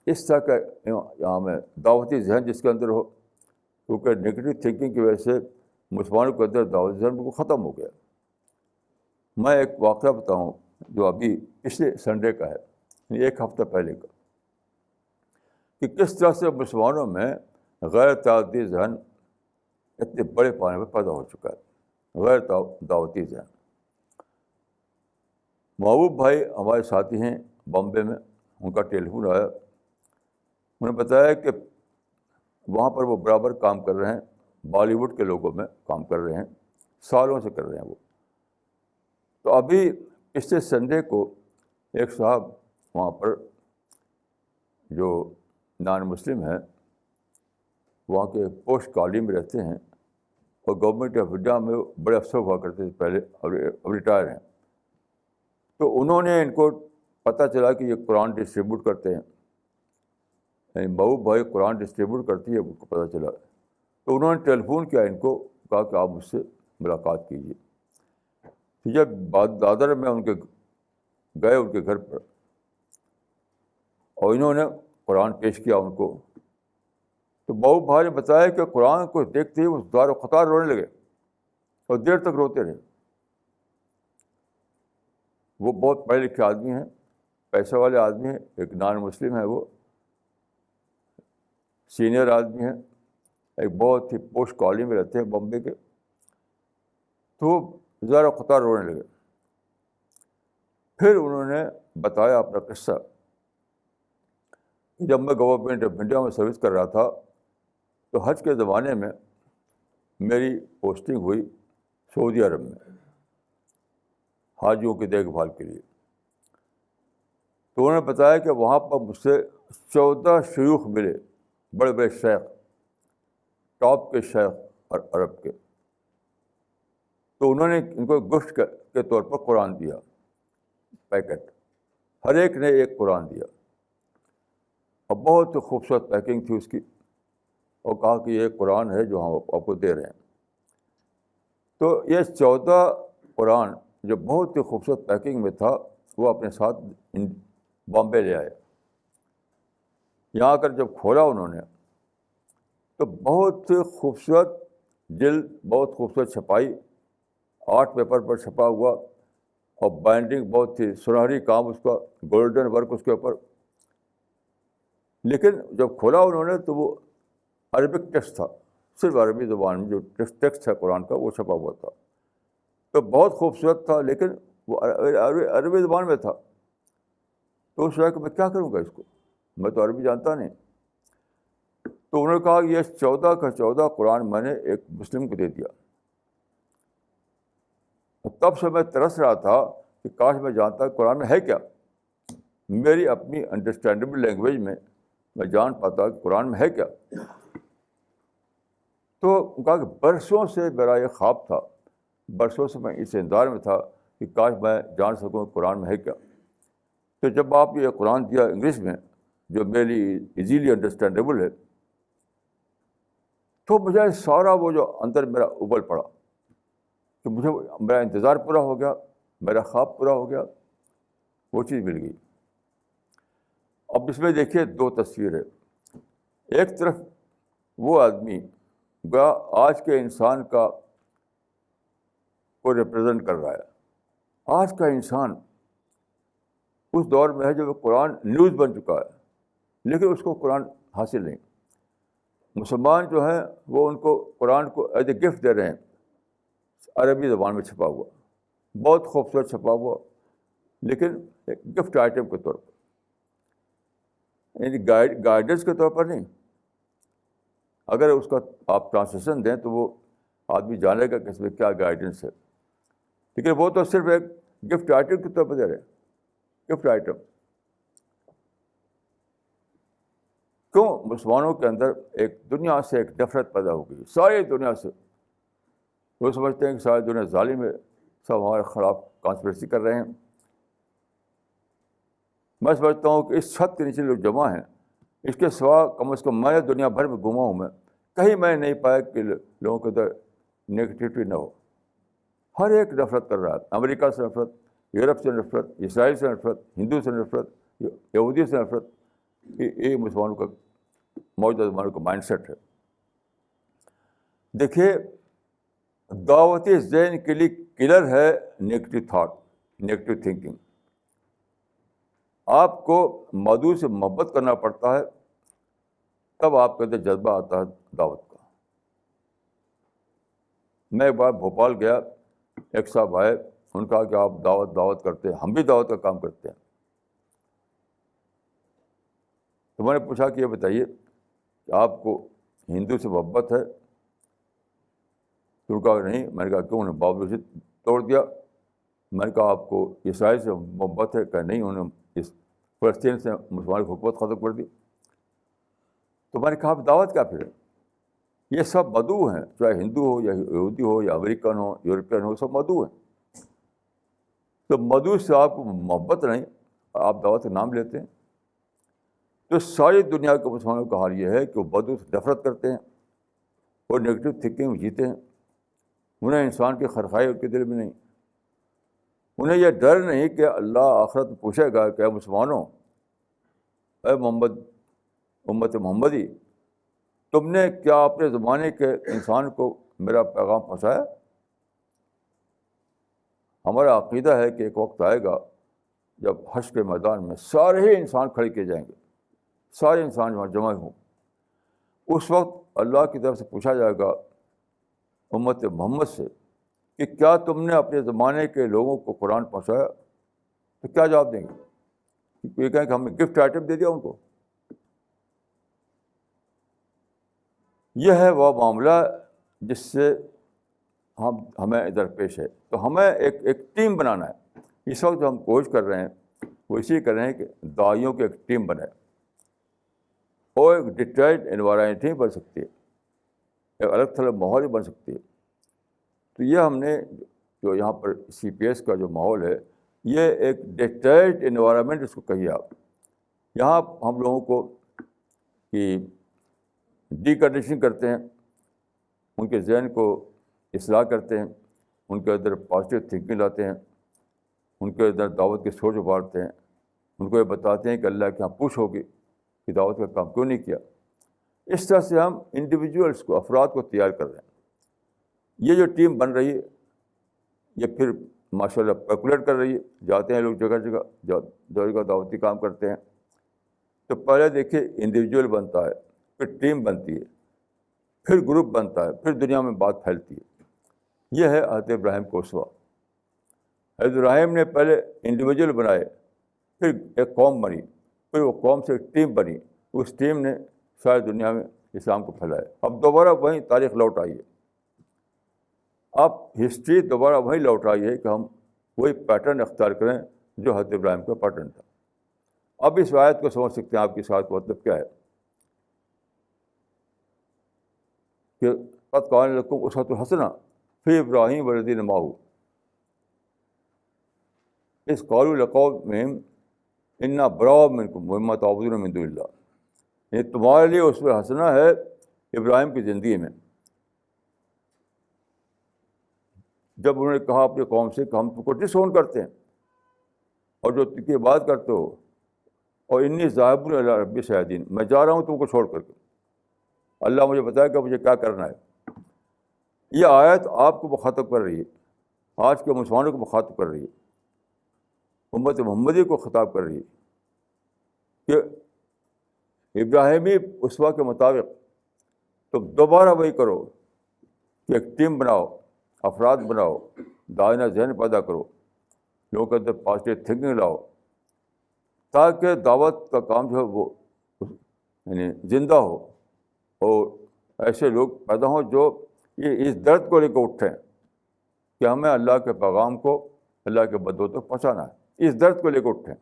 اس طرح کا یہاں میں دعوتی ذہن جس کے اندر ہو, کیونکہ نیگیٹو تھنکنگ کی وجہ سے مسلمانوں کے اندر دعوتی ذہن بالکل ختم ہو گیا. میں ایک واقعہ بتاؤں جو ابھی پچھلے سنڈے کا ہے, ایک ہفتہ پہلے کا, کہ کس طرح سے مسلمانوں میں غیر تعدادی ذہن اتنے بڑے پیمانے پر پیدا ہو چکا ہے, غیر دعوتی ذہن. محبوب بھائی ہمارے ساتھی ہیں بامبے میں, ان کا ٹیلی فون آیا, انہوں نے بتایا کہ وہاں پر وہ برابر کام کر رہے ہیں, بالی ووڈ کے لوگوں میں کام کر رہے ہیں, سالوں سے کر رہے ہیں وہ. تو ابھی پچھلے سنڈے کو ایک صاحب وہاں پر جو نان مسلم ہیں, وہاں کے پوسٹ کالونی میں رہتے ہیں اور گورنمنٹ آف انڈیا میں بڑے افسر ہوا کرتے تھے پہلے, اب ریٹائر ہیں. تو انہوں نے ان کو پتہ چلا کہ یہ قرآن ڈسٹریبیوٹ کرتے ہیں, یعنی محبوب بھائی قرآن ڈسٹریبیوٹ کرتی ہے, ان کو پتہ چلا. تو انہوں نے ٹیلی فون کیا ان کو, کہا کہ آپ مجھ سے ملاقات کیجیے. جب دادر میں ان کے گئے ان کے گھر پر اور انہوں نے قرآن پیش کیا ان کو, تو محبوب بھائی نے بتایا کہ قرآن کو دیکھتے ہی وہ دار و قطار رونے لگے اور دیر تک روتے رہے. وہ بہت پڑھے لکھے آدمی ہیں, پیسے والے آدمی ہیں, ایک نان مسلم ہے, وہ سینئر آدمی ہیں, ایک بہت ہی پوسٹ کالونی میں رہتے ہیں بمبے کے. تو زار و قطار رونے لگے. پھر انہوں نے بتایا اپنا قصہ کہ جب میں گورنمنٹ آف انڈیا میں سروس کر رہا تھا تو حج کے زمانے میں میری پوسٹنگ ہوئی سعودی عرب میں حاجیوں کی دیکھ بھال کے لیے. تو انہوں نے بتایا کہ وہاں پر مجھ سے 14 شیوخ ملے, بڑے بڑے شیخ, ٹاپ کے شیخ عرب کے. تو انہوں نے ان کو گفٹ کے طور پر قرآن دیا, پیکٹ, ہر ایک نے ایک قرآن دیا, اور بہت خوبصورت پیکنگ تھی اس کی, اور کہا کہ یہ قرآن ہے جو ہم آپ کو دے رہے ہیں. تو یہ 14 قرآن جو بہت ہی خوبصورت پیکنگ میں تھا وہ اپنے ساتھ بامبے لے آئے. یہاں آ کر جب کھولا انہوں نے تو بہت ہی خوبصورت جلد, بہت خوبصورت چھپائی, آرٹ پیپر پر چھپا ہوا, اور بائنڈنگ بہت ہی سنہری کام اس کا, گولڈن ورک اس کے اوپر. لیکن جب کھولا انہوں نے تو وہ عربک ٹیکسٹ تھا, صرف عربی زبان میں جو ٹیکسٹ ہے قرآن کا وہ چھپا ہوا تھا. تو بہت خوبصورت تھا لیکن وہ عربی زبان میں تھا. تو اس کہ میں کیا کروں گا اس کو, میں تو عربی جانتا نہیں. تو انہوں نے کہا کہ یہ 14 کا 14 قرآن میں نے ایک مسلم کو دے دیا. تب سے میں ترس رہا تھا کہ کاش میں جانتا قرآن میں ہے کیا. میری اپنی انڈرسٹینڈیبل لینگویج میں جان پاتا کہ قرآن میں ہے کیا. تو کہا کہ برسوں سے میرا یہ خواب تھا, برسوں سے میں اس انتظار میں تھا کہ کاش میں جان سکوں کہ قرآن میں ہے کیا. تو جب آپ یہ قرآن دیا انگلش میں, جو میرے لیے ایزیلی انڈرسٹینڈیبل ہے, تو مجھے سارا وہ جو اندر میرا ابل پڑا کہ مجھے میرا انتظار پورا ہو گیا, میرا خواب پورا ہو گیا, وہ چیز مل گئی. اب اس میں دیکھیے 2 تصویریں. ایک طرف وہ آدمی گویا آج کے انسان کا کو ریپرزینٹ کر رہا ہے. آج کا انسان اس دور میں ہے جب قرآن نیوز بن چکا ہے, لیکن اس کو قرآن حاصل نہیں. مسلمان جو ہیں وہ ان کو قرآن کو ایز اے گفٹ دے رہے ہیں, عربی زبان میں چھپا ہوا, بہت خوبصورت چھپا ہوا, لیکن ایک گفٹ آئٹم کے طور پر, یعنی گائیڈنس کے طور پر نہیں. اگر اس کا آپ ٹرانسلیشن دیں تو وہ آدمی جانے گا کہ اس میں کیا گائیڈنس ہے, لیکن وہ تو صرف ایک گفٹ آئٹم کے طور پر دے رہے ہیں, گفٹ آئٹم. کیوں مسلمانوں کے اندر ایک دنیا سے ایک نفرت پیدا ہو گئی, ساری دنیا سے. وہ سمجھتے ہیں کہ ساری دنیا ظالم ہے, سب ہمارے خلاف کانسپریسی کر رہے ہیں. میں سمجھتا ہوں کہ اس چھت کے نیچے لوگ جمع ہیں, اس کے سوا کم از کم میں دنیا بھر میں گھوما ہوں, میں کہیں میں نہیں پایا کہ لوگوں کے اندر نگیٹیوٹی نہ ہو. ہر ایک نفرت کر رہا ہے, امریکہ سے نفرت, یورپ سے نفرت, اسرائیل سے نفرت, ہندو سے نفرت, یہودی سے نفرت. یہ مسلمانوں کا موجودہ زمانوں کا مائنڈ سیٹ ہے. دیکھیے دعوتی ذہن کے لیے کلر ہے نیگیٹو تھاٹ, نیگیٹو تھنکنگ. آپ کو مدعو سے محبت کرنا پڑتا ہے, تب آپ کے اندر جذبہ آتا ہے دعوت کا. میں ایک بار بھوپال گیا, ایک صاحب آئے, ان کا کہ آپ دعوت کرتے ہیں, ہم بھی دعوت کا کام کرتے ہیں. تو میں نے پوچھا کہ یہ بتائیے کہ آپ کو ہندو سے محبت ہے؟ تو انہوں نے کہا نہیں. میں نے کہا کیوں؟ انہوں نے باوجود توڑ دیا. میں نے کہا آپ کو اسرائیل سے محبت ہے؟ کہ نہیں, انہوں نے اس فلسطین سے مسلمان کی حکومت ختم کر دی. تو میں نے کہا دعوت کیا پھر؟ یہ سب مدعو ہیں, چاہے ہندو ہو یا یہودی ہو یا امریکن ہو, یورپین ہو, سب مدعو ہیں. تو مدعو سے آپ کو محبت نہیں, آپ دعوت کا نام لیتے ہیں. تو ساری دنیا کے مسلمانوں کا حال یہ ہے کہ وہ مدعو سے نفرت کرتے ہیں, وہ نگیٹو تھنکنگ جیتے ہیں. انہیں انسان کی خرخائی ان کے دل میں نہیں. انہیں یہ ڈر نہیں کہ اللہ آخرت میں پوچھے گا کہ اے مسلمانوں, اے محمد, امت محمدی, تم نے کیا اپنے زمانے کے انسان کو میرا پیغام پہنچایا؟ ہمارا عقیدہ ہے کہ ایک وقت آئے گا جب حشر کے میدان میں سارے ہی انسان کھڑے کیے جائیں گے, سارے انسان وہاں جمع ہوں. اس وقت اللہ کی طرف سے پوچھا جائے گا امت محمد سے کہ کیا تم نے اپنے زمانے کے لوگوں کو قرآن پہنچایا؟ تو کیا جواب دیں گے؟ یہ کہیں کہ ہم نے گفٹ آئٹم دے دیا ان کو. یہ ہے وہ معاملہ جس سے ہمیں ادھر پیش ہے. تو ہمیں ایک ٹیم بنانا ہے. اس وقت جو ہم کوشش کر رہے ہیں وہ اسی کر رہے ہیں کہ داعیوں کی ایک ٹیم بنے. وہ ایک ڈیٹرائٹ انوائرمنٹ ہی بن سکتی ہے, ایک الگ تھلگ ماحول ہی بن سکتی ہے. تو یہ ہم نے جو یہاں پر سی پی ایس کا جو ماحول ہے, یہ ایک ڈیٹرائٹ انوائرمنٹ اس کو کہیے آپ. یہاں ہم لوگوں کو کہ ڈی کنڈیشننگ کرتے ہیں, ان کے ذہن کو اصلاح کرتے ہیں, ان کے اندر پازیٹیو تھنکنگ لاتے ہیں, ان کے اندر دعوت کی سوچ ابھارتے ہیں, ان کو یہ بتاتے ہیں کہ اللہ کے یہاں پوچھ ہوگی کہ دعوت کا کام کیوں نہیں کیا. اس طرح سے ہم انڈیویجولس کو, افراد کو تیار کر رہے ہیں. یہ جو ٹیم بن رہی ہے یہ پھر ماشاء اللہ پیکولیٹ کر رہی ہے. جاتے ہیں لوگ جگہ جگہ دعوتی کام کرتے ہیں. تو پہلے دیکھیے انڈیویجول بنتا ہے, پھر ٹیم بنتی ہے, پھر گروپ بنتا ہے, پھر دنیا میں بات پھیلتی ہے. یہ ہے حضرت ابراہیم کا اسوہ. حضرت ابراہیم نے پہلے انڈیویجول بنائے, پھر ایک قوم بنی, پھر وہ قوم سے ایک ٹیم بنی. اس ٹیم نے ساری دنیا میں اسلام کو پھیلائے. اب دوبارہ وہیں تاریخ لوٹ آئی ہے. اب ہسٹری دوبارہ وہیں لوٹ آئی ہے کہ ہم وہی پیٹرن اختیار کریں جو حضرت ابراہیم کا پیٹرن تھا. اب اس آیت کو سمجھ سکتے ہیں آپ کی اس آیت کا مطلب کیا ہے کہ قد کان لکم اسوۃ حسنہ فی ابراہیم والذین معہ اذ قالوا لقومہم انا براء منکم مما تعبدون من دون اللہ. یہ تمہارے لیے اسوہ حسنہ ہے ابراہیم کی زندگی میں، جب انہوں نے کہا اپنے قوم سے کہ ہم تم کو ڈس اون کرتے ہیں اور جو تم کی بات کرتے ہو، اور انی ذاہب الی ربی سیہدین، میں جا رہا ہوں تم کو چھوڑ کر کے، اللہ مجھے بتایا کہ مجھے کیا کرنا ہے. یہ آیت آپ کو مخاطب کر رہی ہے، آج کے مسلمانوں کو مخاطب کر رہی ہے، امت محمدی کو خطاب کر رہی ہے کہ ابراہیمی اسوہ کے مطابق تم دوبارہ وہی کرو کہ ایک ٹیم بناؤ، افراد بناؤ، دائنہ ذہن پیدا کرو، لوگوں کے اندر پازیٹیو تھنکنگ لاؤ، تاکہ دعوت کا کام جو ہے وہ یعنی زندہ ہو، اور ایسے لوگ پیدا ہوں جو یہ اس درد کو لے کے اٹھیں کہ ہمیں اللہ کے پیغام کو اللہ کے بندوں تک پہنچانا ہے. اس درد کو لے کے اٹھیں.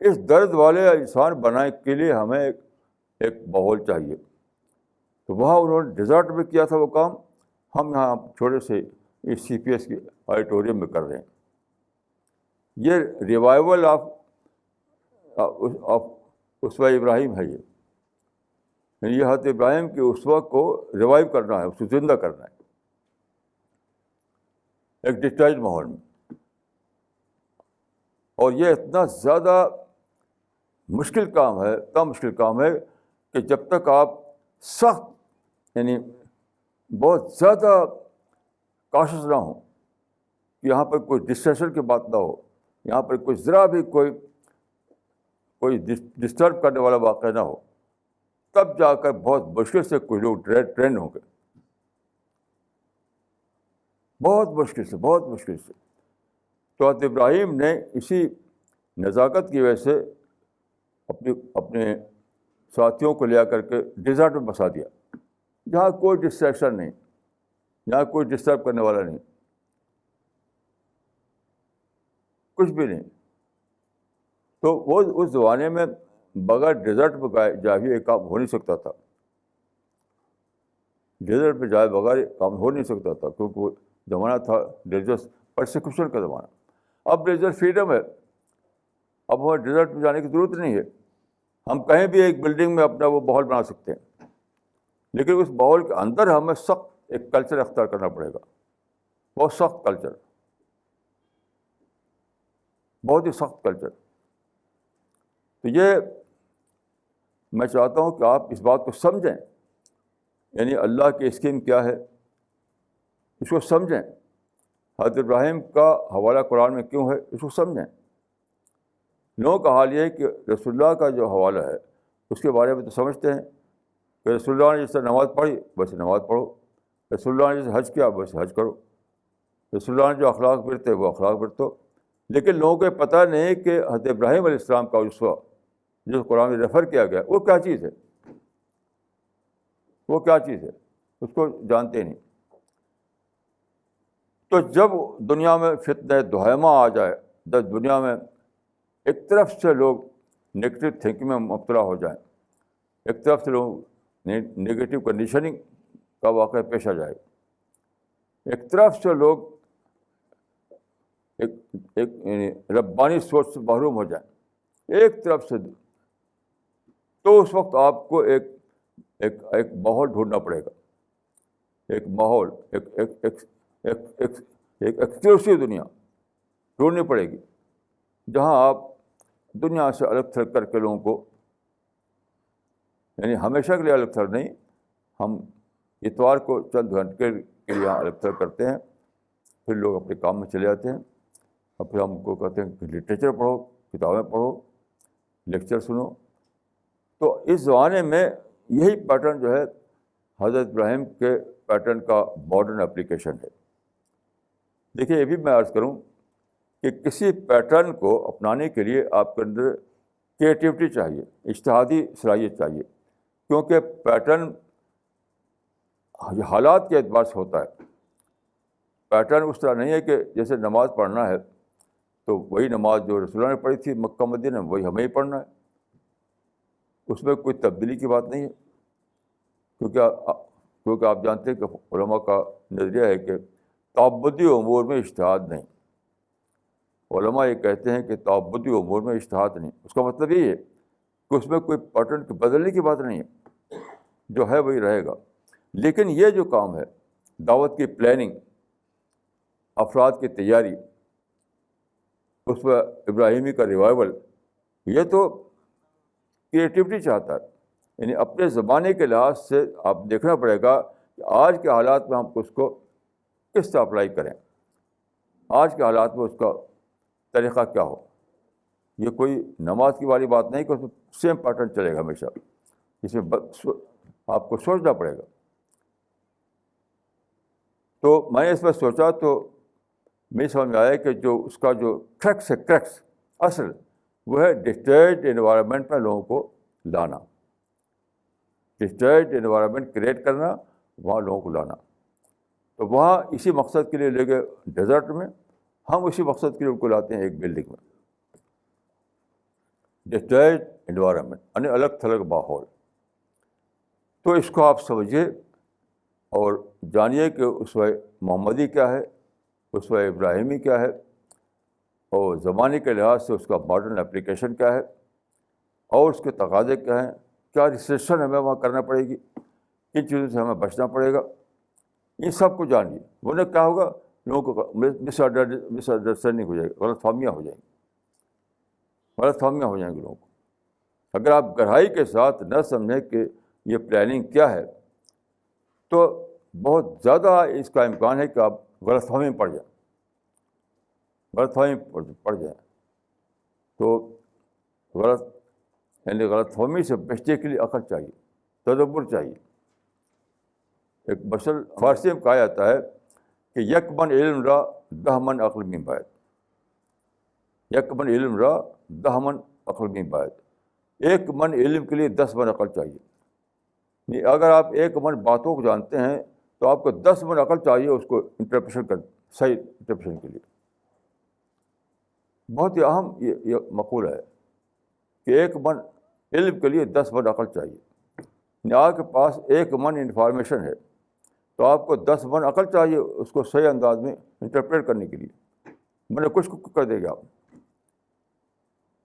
اس درد والے انسان بنانے کے لیے ہمیں ایک ماحول چاہیے. تو وہاں انہوں نے ڈیزرٹ میں کیا تھا وہ کام، ہم یہاں چھوٹے سے اس سی پی ایس کی آڈیٹوریم میں کر رہے ہیں. یہ ریوائول آف اسوہ ابراہیم ہے. یہ حضرت ابراہیم کے اسوہ کو ریوائیو کرنا ہے، اس کو زندہ کرنا ہے ایک ڈسٹرائڈ ماحول میں. اور یہ اتنا زیادہ مشکل کام ہے، اتنا مشکل کام ہے کہ جب تک آپ سخت یعنی بہت زیادہ کاشس نہ ہوں کہ یہاں پر کوئی ڈسٹریکشن کی بات نہ ہو، یہاں پر کوئی ذرا بھی کوئی ڈسٹرب کرنے والا واقعہ نہ ہو، تب جا کر بہت مشکل سے کوئی لوگ ٹرینڈ ہوں گے. بہت مشکل سے، بہت مشکل سے. تو حضرت ابراہیم نے اسی نزاکت کی وجہ سے اپنے ساتھیوں کو لے کر کے ڈیزرٹ میں بسا دیا، جہاں کوئی ڈسٹریکشن نہیں، جہاں کوئی ڈسٹرب کرنے والا نہیں، کچھ بھی نہیں. تو وہ اس زمانے میں بغیر ڈیزرٹ پہ جائے بھی ایک کام ہو نہیں سکتا تھا. ڈیزرٹ پہ جائے بغیر کام ہو نہیں سکتا تھا، کیونکہ وہ زمانہ تھا ریلیجس پرسیکیوشن کا زمانہ. اب ریلیجس فریڈم ہے، اب ہمیں ڈیزرٹ پہ جانے کی ضرورت نہیں ہے. ہم کہیں بھی ایک بلڈنگ میں اپنا وہ ماحول بنا سکتے ہیں، لیکن اس ماحول کے اندر ہمیں سخت ایک کلچر اختیار کرنا پڑے گا، بہت سخت کلچر، بہت ہی سخت کلچر. تو یہ میں چاہتا ہوں کہ آپ اس بات کو سمجھیں، یعنی اللہ کی اسکیم کیا ہے اس کو سمجھیں. حضرت ابراہیم کا حوالہ قرآن میں کیوں ہے اس کو سمجھیں. لوگوں کا حال یہ ہے کہ رسول اللہ کا جو حوالہ ہے اس کے بارے میں تو سمجھتے ہیں کہ رسول اللہ نے جیسے نماز پڑھی ویسے نماز پڑھو، رسول اللہ نے جیسے حج کیا ویسے حج کرو، رسول اللہ نے جو اخلاق برتے وہ اخلاق برتو. لیکن لوگوں کو پتہ نہیں کہ حضرت ابراہیم علیہ السلام کا اسوہ جو قرآن میں ریفر کیا گیا وہ کیا چیز ہے، وہ کیا چیز ہے اس کو جانتے نہیں. تو جب دنیا میں فتنہ دہیمہ آ جائے، جب دنیا میں ایک طرف سے لوگ نگیٹو تھنکنگ میں مبتلا ہو جائیں، ایک طرف سے لوگ نگیٹو کنڈیشننگ کا واقعہ پیش آ جائے، ایک طرف سے لوگ ایک یعنی ربانی سوچ سے محروم ہو جائیں، ایک طرف سے، تو اس وقت آپ کو ایک ماحول ڈھونڈنا پڑے گا، ایک ماحول، ایک ایکسکلوسیو دنیا ڈھونڈنی پڑے گی جہاں آپ دنیا سے الگ تھلگ کر کے لوگوں کو، یعنی ہمیشہ کے لیے الگ تھلگ نہیں، ہم اتوار کو چند گھنٹے کے لیے یہاں الگ تھلگ کرتے ہیں، پھر لوگ اپنے کام میں چلے جاتے ہیں، اور پھر ہم کو کہتے ہیں کہ لٹریچر پڑھو، کتابیں پڑھو، لیکچر سنو. تو اس زمانے میں یہی پیٹرن جو ہے حضرت ابراہیم کے پیٹرن کا ماڈرن اپلیکیشن ہے. دیکھیے، یہ بھی میں عرض کروں کہ کسی پیٹرن کو اپنانے کے لیے آپ کے اندر کریٹیوٹی چاہیے، اجتہادی صلاحیت چاہیے. کیونکہ پیٹرن حالات کے اعتبار سے ہوتا ہے. پیٹرن اس طرح نہیں ہے کہ جیسے نماز پڑھنا ہے تو وہی نماز جو رسول اللہ نے پڑھی تھی مکہ مدینہ میں وہی ہمیں ہی پڑھنا ہے. اس میں کوئی تبدیلی کی بات نہیں ہے. کیونکہ آپ جانتے ہیں کہ علماء کا نظریہ ہے کہ تعبدی امور میں اجتہاد نہیں. علماء یہ کہتے ہیں کہ تعبدی امور میں اجتہاد نہیں. اس کا مطلب یہ ہے کہ اس میں کوئی پیٹرن بدلنے کی بات نہیں ہے، جو ہے وہی رہے گا. لیکن یہ جو کام ہے دعوت کی پلاننگ، افراد کی تیاری، اس پر ابراہیمی کا ریوائول، یہ تو کریٹیوٹی چاہتا ہے. یعنی اپنے زمانے کے لحاظ سے آپ دیکھنا پڑے گا کہ آج کے حالات میں ہم اس کو کس طرح اپلائی کریں، آج کے حالات میں اس کا طریقہ کیا ہو. یہ کوئی نماز کی والی بات نہیں کہ اس میں سیم پیٹرن چلے گا ہمیشہ. اس میں آپ کو سوچنا پڑے گا. تو میں نے اس پر سوچا تو مجھے سمجھ میں آیا کہ جو اس کا جو کریکس اصل وہ ہے ڈسٹربڈ انوائرمنٹ میں لوگوں کو لانا، ڈسٹربڈ انوائرمنٹ کریٹ کرنا، وہاں لوگوں کو لانا. تو وہاں اسی مقصد کے لیے لے گئے ڈیزرٹ میں، ہم اسی مقصد کے لیے ان کو لاتے ہیں ایک بلڈنگ میں. ڈسٹربڈ انوائرمنٹ یعنی الگ تھلگ ماحول. تو اس کو آپ سمجھیے اور جانیے کہ اسوہ محمدی کیا ہے، اسوہ ابراہیمی کیا ہے، اور زمانے کے لحاظ سے اس کا ماڈرن اپلیکیشن کیا ہے، اور اس کے تقاضے کیا ہیں، کیا ریسٹرکشن ہمیں وہاں کرنا پڑے گی، کن چیزوں سے ہمیں بچنا پڑے گا. ان سب کو جانیے. ورنہ کیا ہوگا، لوگوں کو مس انڈرسٹینڈنگ ہو جائے گی، غلط فہمیاں ہو جائیں گی لوگوں کو. اگر آپ گہرائی کے ساتھ نہ سمجھیں کہ یہ پلاننگ کیا ہے تو بہت زیادہ اس کا امکان ہے کہ آپ غلط فہمی میں پڑ جائیں. تو غلط فہمی سے بچنے کے لیے عقل چاہیے، تدبر چاہیے. ایک مثل فارسی میں کہا جاتا ہے کہ یک من علم را 10 من عقل میں باید. یک من علم را 10 من عقل میں باید. 1 من علم کے لیے 10 من عقل چاہیے. اگر آپ 1 من باتوں کو جانتے ہیں تو آپ کو 10 من عقل چاہیے اس کو صحیح انٹرپریشن کے لیے. بہت ہی اہم یہ مقولہ ہے کہ 1 من علم کے لیے 10 من عقل چاہیے. آپ کے پاس 1 من انفارمیشن ہے تو آپ کو 10 من عقل چاہیے اس کو صحیح انداز میں انٹرپریٹ کرنے کے لیے. میں کچھ کر دے گا، آپ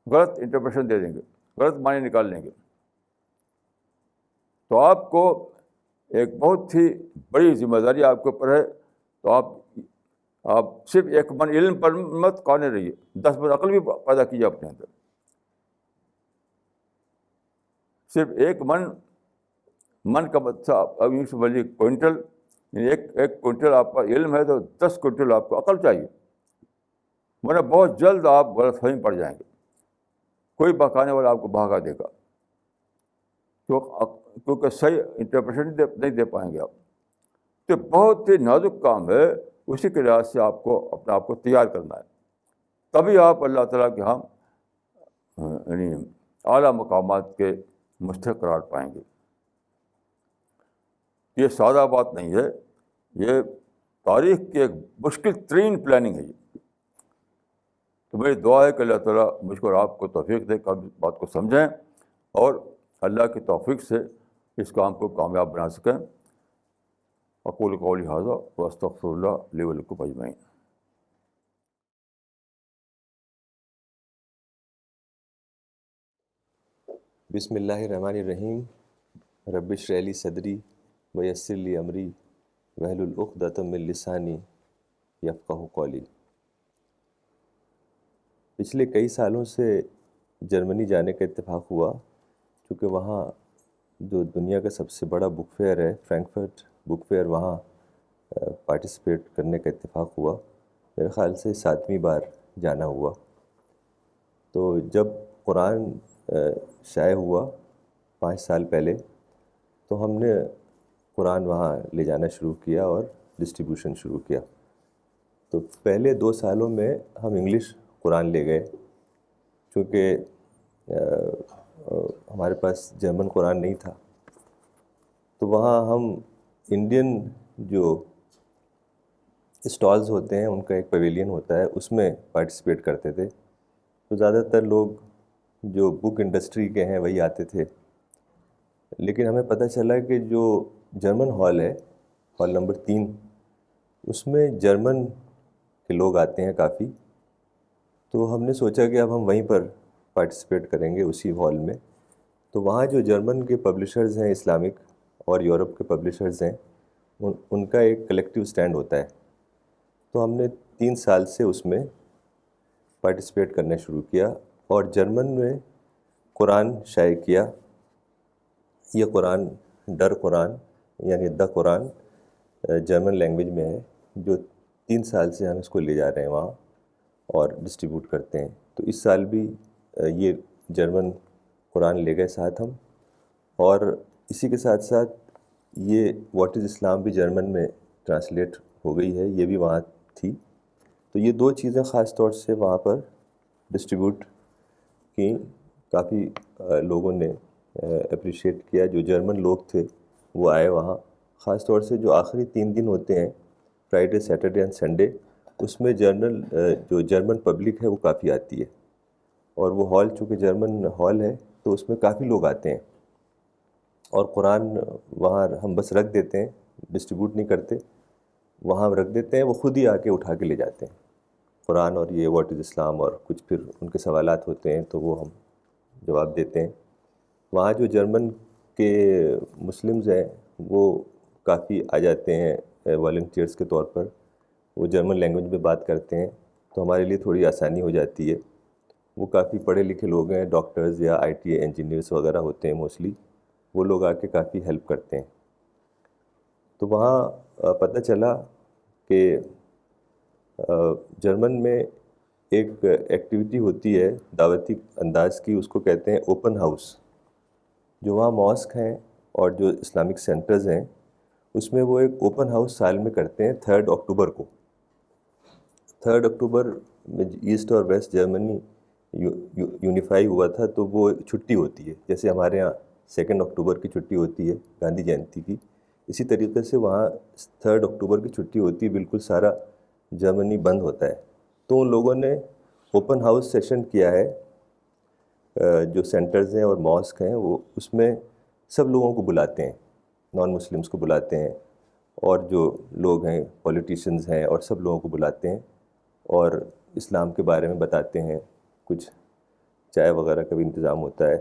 غلط انٹرپریشن دے دیں گے، غلط معنی نکال لیں گے. تو آپ کو ایک بہت ہی بڑی ذمہ داری آپ کے اوپر ہے. تو آپ صرف 1 من علم پر مت قانے رہیے، 10 من عقل بھی پیدا کیجیے اپنے اندر. صرف 1 من کا مطلب اب یوں سمجھیے کوئنٹل، یعنی ایک کوئنٹل آپ کا علم ہے تو 10 کوئنٹل آپ کو عقل چاہیے. ورنہ بہت جلد آپ غلط فہمی پڑ جائیں گے. کوئی بہکانے والا آپ کو بہکا دے گا کیونکہ صحیح انٹرپریشن نہیں دے پائیں گے آپ. تو بہت ہی نازک کام ہے. اسی کے لحاظ سے آپ کو اپنے آپ کو تیار کرنا ہے. تبھی آپ اللہ تعالیٰ کے ہم یعنی اعلیٰ مقامات کے مستحق قرار پائیں گے. یہ سادہ بات نہیں ہے، یہ تاریخ کی ایک مشکل ترین پلاننگ ہے. تو میری دعا ہے کہ اللہ تعالیٰ مجھ کو اور آپ کو توفیق دے کہ ہم اس بات کو سمجھیں اور اللہ کی توفیق سے اس کام کو کامیاب بنا سکیں. اقول قولی ھذا واستغفر اللہ لی ولکم اجمعین. بسم اللہ الرحمن الرحیم. رب اشرح لی صدری ویسر لی امری واحلل عقدۃ من لسانی یفقہوا قولی. پچھلے کئی سالوں سے جرمنی جانے کا اتفاق ہوا، چونکہ وہاں جو دنیا کا سب سے بڑا بک فیئر ہے فرینکفرٹ بک فیئر، وہاں پارٹیسپیٹ کرنے کا اتفاق ہوا. میرے خیال سے 7ویں بار جانا ہوا. تو جب قرآن شائع ہوا 5 سال پہلے تو ہم نے قرآن وہاں لے جانا شروع کیا اور ڈسٹریبیوشن شروع کیا. تو پہلے 2 سالوں میں ہم انگلش قرآن لے گئے، چونکہ ہمارے پاس جرمن قرآن نہیں تھا. تو وہاں ہم انڈین جو اسٹالز ہوتے ہیں ان کا ایک پیویلین ہوتا ہے، اس میں پارٹیسپیٹ کرتے تھے. تو زیادہ تر لوگ جو بک انڈسٹری کے ہیں وہی آتے تھے. لیکن ہمیں پتہ چلا کہ جو جرمن ہال ہے، ہال نمبر 3، اس میں جرمن کے لوگ آتے ہیں کافی. تو ہم نے سوچا کہ اب ہم وہیں پر پارٹیسپیٹ کریں گے اسی ہال میں. تو وہاں جو جرمن کے پبلشرز ہیں اسلامک اور یورپ کے پبلشرز ہیں، ان کا ایک کلیکٹیو سٹینڈ ہوتا ہے. تو ہم نے 3 سال سے اس میں پارٹیسپیٹ کرنا شروع کیا اور جرمن میں قرآن شائع کیا. یہ قرآن قرآن یعنی دا قرآن جرمن لینگویج میں ہے، جو 3 سال سے ہم اس کو لے جا رہے ہیں وہاں اور ڈسٹریبیوٹ کرتے ہیں. تو اس سال بھی یہ جرمن قرآن لے گئے ساتھ ہم. اور اسی کے ساتھ ساتھ یہ واٹ از اسلام بھی جرمن میں ٹرانسلیٹ ہو گئی ہے، یہ بھی وہاں تھی. تو یہ 2 چیزیں خاص طور سے وہاں پر ڈسٹریبیوٹ کی. کافی لوگوں نے اپریشیٹ کیا. جو جرمن لوگ تھے وہ آئے وہاں، خاص طور سے جو آخری 3 دن ہوتے ہیں، فرائیڈے، سیٹرڈے اینڈ سنڈے، اس میں جو جرمن پبلک ہے وہ کافی آتی ہے. اور وہ ہال چونکہ جرمن ہال ہے تو اس میں کافی لوگ آتے ہیں. اور قرآن وہاں ہم بس رکھ دیتے ہیں، ڈسٹریبیوٹ نہیں کرتے، وہاں رکھ دیتے ہیں، وہ خود ہی آ کے اٹھا کے لے جاتے ہیں قرآن. اور یہ واٹ از اسلام اور کچھ پھر ان کے سوالات ہوتے ہیں تو وہ ہم جواب دیتے ہیں. وہاں جو جرمن کے مسلمز ہیں وہ کافی آ جاتے ہیں والنٹیئرس کے طور پر. وہ جرمن لینگویج میں بات کرتے ہیں تو ہمارے لیے تھوڑی آسانی ہو جاتی ہے. وہ کافی پڑھے لکھے لوگ ہیں، ڈاکٹرز یا آئی ٹی انجینئرس وغیرہ ہوتے ہیں موسٹلی. وہ لوگ آ کے کافی ہیلپ کرتے ہیں. تو وہاں پتہ چلا کہ جرمن میں ایک ایکٹیویٹی ہوتی ہے دعوتی انداز کی، اس کو کہتے ہیں اوپن ہاؤس. جو وہاں ماسک ہیں اور جو اسلامک سینٹرز ہیں اس میں وہ ایک اوپن ہاؤس سال میں کرتے ہیں 3 اکتوبر کو. 3 اکتوبر میں ایسٹ اور ویسٹ جرمنی یونیفائی ہوا تھا تو وہ چھٹی ہوتی ہے، جیسے ہمارے ہاں 2 اکتوبر کی چھٹی ہوتی ہے گاندھی جینتی کی. اسی طریقے سے وہاں 3 اکتوبر کی چھٹی ہوتی ہے، بالکل سارا جرمنی بند ہوتا ہے. تو ان لوگوں نے اوپن ہاؤس سیشن کیا ہے. جو سینٹرز ہیں اور ماسک ہیں وہ اس میں سب لوگوں کو بلاتے ہیں، نان مسلمس کو بلاتے ہیں، اور جو لوگ ہیں پولیٹیشنز ہیں اور سب لوگوں کو بلاتے ہیں اور اسلام کے بارے میں بتاتے ہیں. کچھ چائے وغیرہ کا بھی انتظام ہوتا ہے.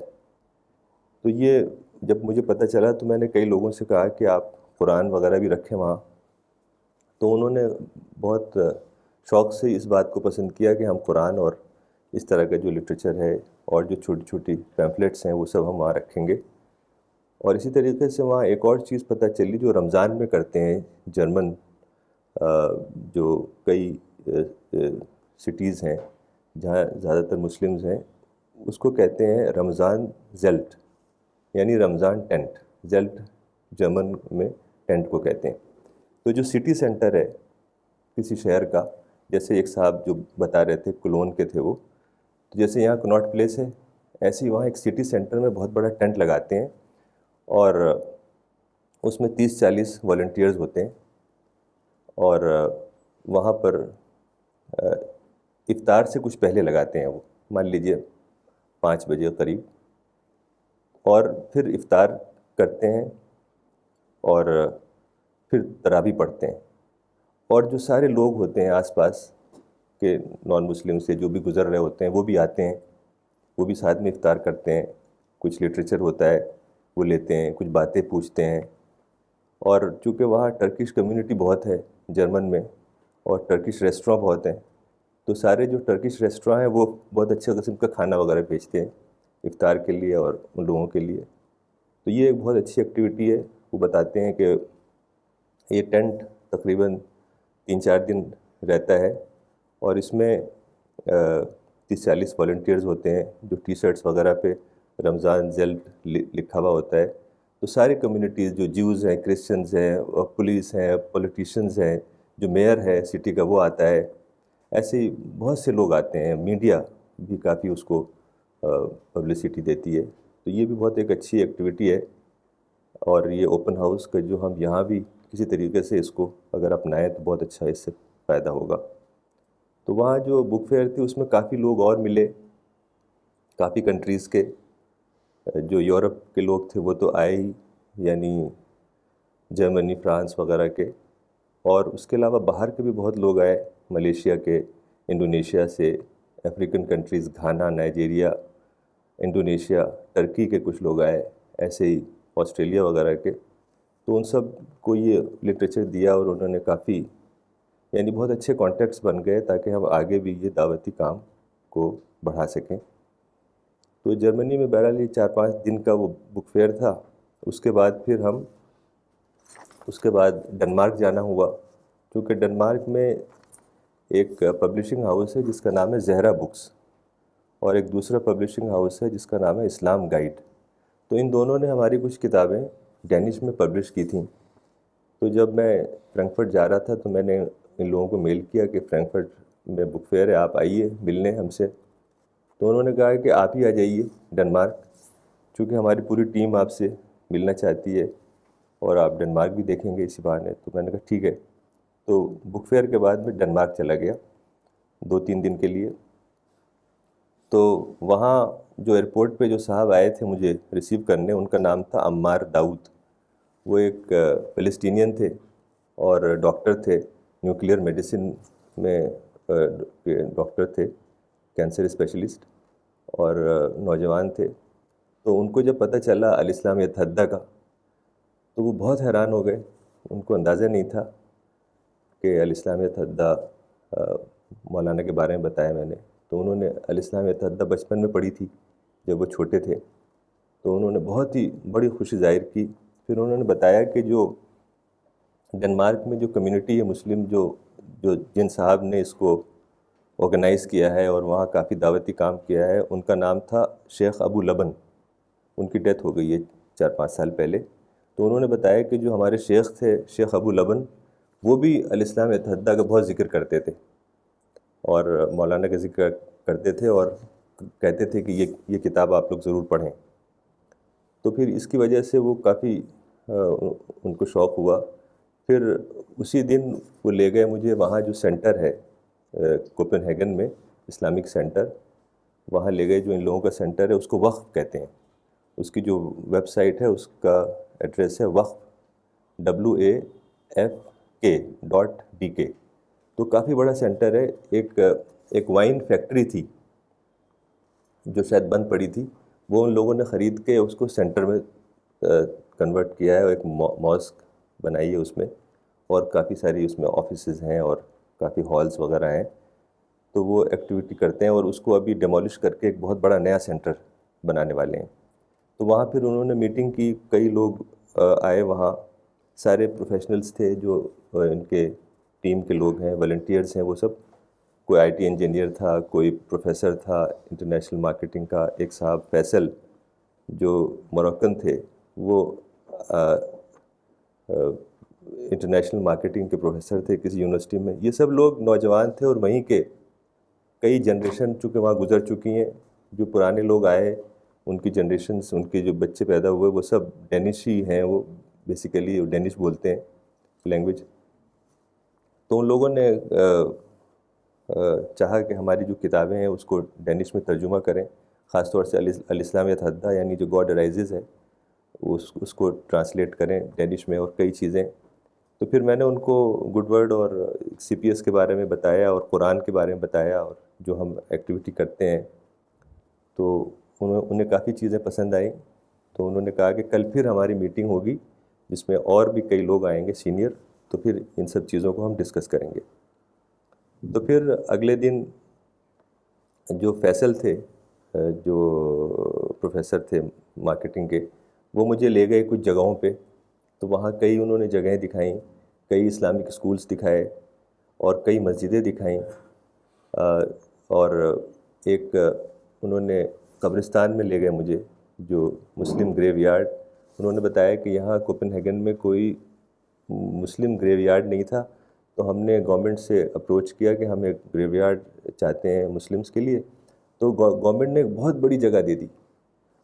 تو یہ جب مجھے پتہ چلا تو میں نے کئی لوگوں سے کہا کہ آپ قرآن وغیرہ بھی رکھیں وہاں. تو انہوں نے بہت شوق سے اس بات کو پسند کیا کہ ہم قرآن اور اس طرح کا جو لٹریچر ہے اور جو چھوٹی چھوٹی پیمفلیٹس ہیں وہ سب ہم وہاں رکھیں گے. اور اسی طریقے سے وہاں ایک اور چیز پتہ چلی جو رمضان میں کرتے ہیں جرمن جو کئی سٹیز ہیں جہاں زیادہ تر مسلمز ہیں، اس کو کہتے ہیں رمضان زیلٹ، یعنی رمضان ٹینٹ. زیلٹ جرمن میں ٹینٹ کو کہتے ہیں. تو جو سٹی سینٹر ہے کسی شہر کا، جیسے ایک صاحب جو بتا رہے تھے کولون کے تھے وہ، تو جیسے یہاں کناٹ پلیس ہے ایسے ہی وہاں ایک سٹی سینٹر میں بہت بڑا ٹینٹ لگاتے ہیں اور اس میں 30-40 والنٹیئرز ہوتے ہیں. اور وہاں پر افطار سے کچھ پہلے لگاتے ہیں، وہ مان لیجئے 5 بجے قریب، اور پھر افطار کرتے ہیں اور پھر تراویح پڑھتے ہیں. اور جو سارے لوگ ہوتے ہیں آس پاس کے نان مسلم سے جو بھی گزر رہے ہوتے ہیں وہ بھی آتے ہیں، وہ بھی ساتھ میں افطار کرتے ہیں. کچھ لٹریچر ہوتا ہے وہ لیتے ہیں، کچھ باتیں پوچھتے ہیں. اور چونکہ وہاں ٹرکش کمیونٹی بہت ہے جرمن میں اور ٹرکش ریسٹوراں بہت ہیں، تو سارے جو ٹرکش ریسٹوراں ہیں وہ بہت اچھے قسم کا کھانا وغیرہ بیچتے ہیں افطار کے لیے اور ان لوگوں کے لیے. تو یہ ایک بہت اچھی ایکٹیویٹی ہے. وہ بتاتے ہیں کہ یہ ٹینٹ تقریباً 3-4 دن رہتا ہے اور اس میں 30-40 والنٹیئرز ہوتے ہیں جو ٹی شرٹس وغیرہ پہ رمضان زیلٹ لکھا ہوا ہوتا ہے. تو ساری کمیونٹیز جو جیوز ہیں، کرسچنز ہیں، پولیس ہیں، پولیٹیشنز ہیں، جو میئر ہے سٹی کا وہ آتا ہے. ایسے ہی بہت سے لوگ آتے ہیں، میڈیا بھی کافی اس کو پبلسٹی دیتی ہے. تو یہ بھی بہت ایک اچھی ایکٹیویٹی ہے. اور یہ اوپن ہاؤس کا جو ہم یہاں بھی کسی طریقے سے اس کو اگر اپنائیں تو بہت اچھا اس سے فائدہ ہوگا. تو وہاں جو بک فیئر تھی اس میں کافی لوگ اور ملے، کافی کنٹریز کے. جو یورپ کے لوگ تھے وہ تو آئے ہی، یعنی جرمنی، فرانس وغیرہ کے، اور اس کے علاوہ باہر کے بھی بہت لوگ آئے، ملیشیا کے، انڈونیشیا سے، African countries, Ghana, Nigeria, Indonesia, Turkey کے کچھ لوگ آئے، ایسے ہی آسٹریلیا وغیرہ کے. تو ان سب کو یہ لٹریچر دیا اور انہوں نے کافی، یعنی بہت اچھے کانٹیکٹس بن گئے تاکہ ہم آگے بھی یہ دعوتی کام کو بڑھا سکیں. تو جرمنی میں بہرحال یہ 4-5 دن کا وہ بک فیئر تھا. اس کے بعد ڈنمارک جانا ہوا، کیونکہ ڈنمارک میں ایک پبلشنگ ہاؤس ہے جس کا نام ہے زہرا بکس، اور ایک دوسرا پبلشنگ ہاؤس ہے جس کا نام ہے اسلام گائیڈ. تو ان دونوں نے ہماری کچھ کتابیں ڈینش میں پبلش کی تھیں. تو جب میں فرینکفرٹ جا رہا تھا تو میں نے ان لوگوں کو میل کیا کہ فرینکفرٹ میں بک فیئر ہے، آپ آئیے ملنے ہم سے. تو انہوں نے کہا کہ آپ ہی آ جائیے ڈنمارک، چونکہ ہماری پوری ٹیم آپ سے ملنا چاہتی ہے اور آپ ڈنمارک بھی دیکھیں گے اسی بہانے. تو میں نے کہا ٹھیک ہے. تو بک فیئر کے بعد میں ڈنمارک چلا گیا 2-3 دن کے لیے. تو وہاں جو ایئرپورٹ پہ جو صاحب آئے تھے مجھے ریسیو کرنے، ان کا نام تھا عمار داؤد. وہ ایک فلسطینین تھے اور ڈاکٹر تھے، نیوکلیئر میڈیسن میں ڈاکٹر تھے، کینسر اسپیشلسٹ، اور نوجوان تھے. تو ان کو جب پتہ چلا الاسلام یتحدیٰ کا تو وہ بہت حیران ہو گئے. ان کو اندازہ نہیں تھا کہ الاسلام یتحدیٰ مولانا کے بارے میں بتایا میں نے. تو انہوں نے الاسلام یتحدیٰ بچپن میں پڑھی تھی جب وہ چھوٹے تھے. تو انہوں نے بہت ہی بڑی خوشی ظاہر کی. پھر انہوں نے بتایا کہ جو ڈنمارک میں جو کمیونٹی ہے مسلم، جو جن صاحب نے اس کو آرگنائز کیا ہے اور وہاں کافی دعوتی کام کیا ہے، ان کا نام تھا شیخ ابو لبن. ان کی ڈیتھ ہو گئی ہے 4-5 سال پہلے. تو انہوں نے بتایا کہ جو ہمارے شیخ تھے، شیخ ابو لبن، وہ بھی الاسلام یتحدیٰ کا بہت ذکر کرتے تھے اور مولانا کا ذکر کرتے تھے اور کہتے تھے کہ یہ کتاب آپ لوگ ضرور پڑھیں. تو پھر اس کی وجہ سے وہ کافی ان کو شوق ہوا. پھر اسی دن وہ لے گئے مجھے وہاں جو سینٹر ہے کوپن ہیگن میں، اسلامک سینٹر، وہاں لے گئے. جو ان لوگوں کا سینٹر ہے اس کو وقف کہتے ہیں. اس کی جو ویب سائٹ ہے اس کا ایڈریس ہے وقف WAFK.DK. تو کافی بڑا سینٹر ہے. ایک وائن فیکٹری تھی جو شاید بند پڑی تھی، وہ ان لوگوں نے خرید کے اس کو سینٹر میں کنورٹ کیا ہے، اور ایک ماسک بنائی ہے اس میں، اور کافی ساری اس میں آفیسز ہیں اور کافی ہالز وغیرہ ہیں. تو وہ ایکٹیویٹی کرتے ہیں اور اس کو ابھی ڈیمولش کر کے ایک بہت بڑا نیا سینٹر بنانے والے ہیں. تو وہاں پھر انہوں نے میٹنگ کی، کئی لوگ آئے وہاں، سارے پروفیشنلز تھے جو ان کے ٹیم کے لوگ ہیں، والنٹیئرز ہیں وہ سب. کوئی IT انجینئر تھا، کوئی پروفیسر تھا انٹرنیشنل مارکیٹنگ کا، ایک صاحب فیصل جو موروکن تھے، وہ انٹرنیشنل مارکیٹنگ کے پروفیسر تھے کسی یونیورسٹی میں. یہ سب لوگ نوجوان تھے اور وہیں کے کئی جنریشن چونکہ وہاں گزر چکی ہیں. جو پرانے لوگ آئے ان کی جنریشنز، ان کے جو بچے پیدا ہوئے وہ سب ڈینش ہی ہیں، وہ بیسیکلی ڈینش بولتے ہیں لینگویج. تو ان لوگوں نے چاہا کہ ہماری جو کتابیں ہیں اس کو ڈینش میں ترجمہ کریں، خاص طور سے الاسلام یتحدیٰ یعنی جو گاڈ ارائزز ہے اس کو ٹرانسلیٹ کریں ڈینش میں، اور کئی چیزیں. تو پھر میں نے ان کو گڈ ورڈ اور CPS کے بارے میں بتایا اور قرآن کے بارے میں بتایا اور جو ہم ایکٹیویٹی کرتے ہیں. تو انہیں کافی چیزیں پسند آئیں. تو انہوں نے کہا کہ کل پھر ہماری میٹنگ ہوگی جس میں اور بھی کئی لوگ آئیں گے سینئر، تو پھر ان سب چیزوں کو ہم ڈسکس کریں گے. تو پھر اگلے دن جو فیصل تھے، جو پروفیسر تھے مارکیٹنگ کے، وہ مجھے لے گئے کچھ جگہوں پہ. تو وہاں کئی انہوں نے جگہیں دکھائیں، کئی اسلامک اسکولز دکھائے اور کئی مسجدیں دکھائیں. اور ایک انہوں نے قبرستان میں لے گئے مجھے، جو مسلم گریو یارڈ. انہوں نے بتایا کہ یہاں کوپن ہیگن میں کوئی مسلم گریو یارڈ نہیں تھا، تو ہم نے گورنمنٹ سے اپروچ کیا کہ ہم ایک گریو یارڈ چاہتے ہیں مسلمس کے لیے. تو گورنمنٹ نے ایک بہت بڑی جگہ دے دی،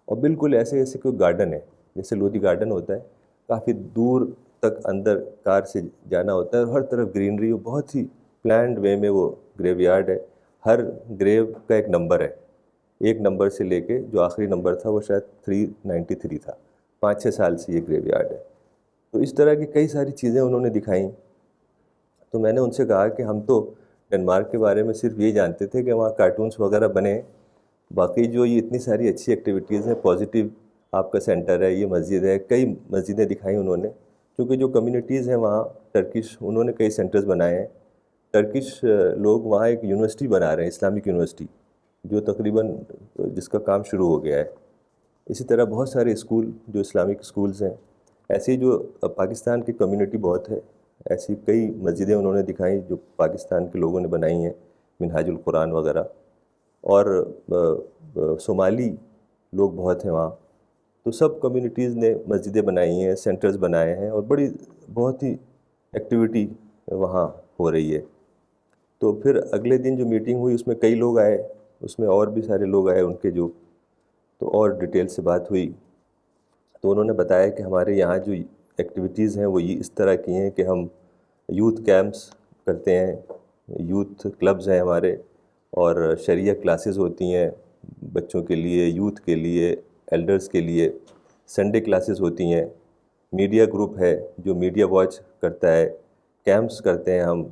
اور بالکل ایسے کوئی گارڈن ہے جیسے لودھی گارڈن ہوتا ہے، کافی دور تک اندر کار سے جانا ہوتا ہے، اور ہر طرف گرینری، وہ بہت ہی پلانڈ وے میں وہ گریو یارڈ ہے. ہر گریو کا ایک نمبر ہے، ایک نمبر سے لے کے جو آخری نمبر تھا وہ شاید 393 تھا. 5-6 سال سے یہ گریو یارڈ ہے. تو اس طرح کی کئی ساری چیزیں انہوں نے دکھائیں. تو میں نے ان سے کہا کہ ہم تو ڈنمارک کے بارے میں صرف یہ جانتے تھے کہ وہاں کارٹونس وغیرہ بنے، باقی جو یہ اتنی ساری اچھی ایکٹیویٹیز ہیں، پازیٹیو آپ کا سینٹر ہے، یہ مسجد ہے، کئی مسجدیں دکھائیں انہوں نے. کیونکہ جو کمیونٹیز ہیں وہاں ٹرکش، انہوں نے کئی سینٹرز بنائے ہیں. ٹرکش لوگ وہاں ایک یونیورسٹی بنا رہے ہیں، اسلامک یونیورسٹی، جو تقریباً جس کا کام شروع ہو گیا ہے. اسی طرح بہت سارے اسکول جو اسلامک اسکولز ہیں. ایسی جو پاکستان کی کمیونٹی بہت ہے، ایسی کئی مسجدیں انہوں نے دکھائیں جو پاکستان کے لوگوں نے بنائی ہیں، منہاج القرآن وغیرہ. اور صومالی لوگ بہت ہیں وہاں. تو سب کمیونٹیز نے مسجدیں بنائی ہیں، سینٹرز بنائے ہیں، اور بہت ہی ایکٹیویٹی وہاں ہو رہی ہے. تو پھر اگلے دن جو میٹنگ ہوئی اس میں کئی لوگ آئے، اس میں اور بھی سارے لوگ آئے ان کے جو، تو اور ڈیٹیل سے بات ہوئی. تو انہوں نے بتایا کہ ہمارے یہاں جو ایکٹیویٹیز ہیں وہ یہ اس طرح کی ہیں کہ ہم یوتھ کیمپس کرتے ہیں، یوتھ کلبز ہیں ہمارے، اور شرعیہ کلاسز ہوتی ہیں بچوں کے لیے، یوتھ کے لیے، ایلڈرز کے لیے. سنڈے کلاسز ہوتی ہیں. میڈیا گروپ ہے جو میڈیا واچ کرتا ہے. کیمپس کرتے ہیں ہم،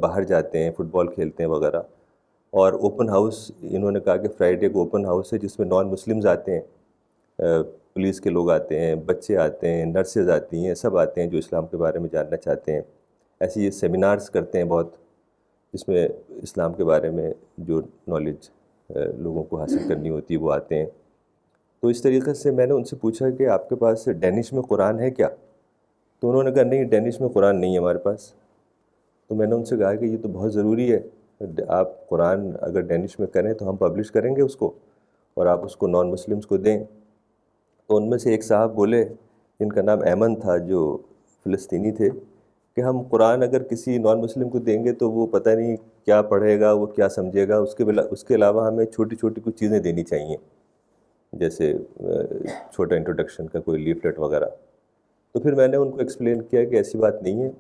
باہر جاتے ہیں، فٹ بال کھیلتے ہیں وغیرہ. اور اوپن ہاؤس، انہوں نے کہا کہ فرائیڈے کو اوپن ہاؤس ہے جس میں نان مسلمز آتے ہیں، پولیس کے لوگ آتے ہیں، بچے آتے ہیں، نرسز آتی ہیں، سب آتے ہیں جو اسلام کے بارے میں جاننا چاہتے ہیں. ایسے یہ سیمینارز کرتے ہیں بہت، جس میں اسلام کے بارے میں جو نالج لوگوں کو حاصل کرنی ہوتی ہے وہ آتے ہیں. تو اس طریقے سے میں نے ان سے پوچھا کہ آپ کے پاس ڈینش میں قرآن ہے کیا؟ تو انہوں نے کہا نہیں، ڈینش میں قرآن نہیں ہے ہمارے پاس. تو میں نے ان سے کہا کہ یہ تو بہت ضروری ہے، آپ قرآن اگر ڈینش میں کریں تو ہم پبلش کریں گے اس کو، اور آپ اس کو نان مسلمس کو دیں. تو ان میں سے ایک صاحب بولے، جن کا نام ایمن تھا، جو فلسطینی تھے، کہ ہم قرآن اگر کسی نان مسلم کو دیں گے تو وہ پتہ نہیں کیا پڑھے گا، وہ کیا سمجھے گا. اس کے علاوہ ہمیں چھوٹی چھوٹی کچھ چیزیں دینی چاہیے، جیسے چھوٹا انٹروڈکشن کا کوئی لیفلیٹ وغیرہ. تو پھر میں نے ان کو ایکسپلین کیا کہ ایسی بات نہیں ہے.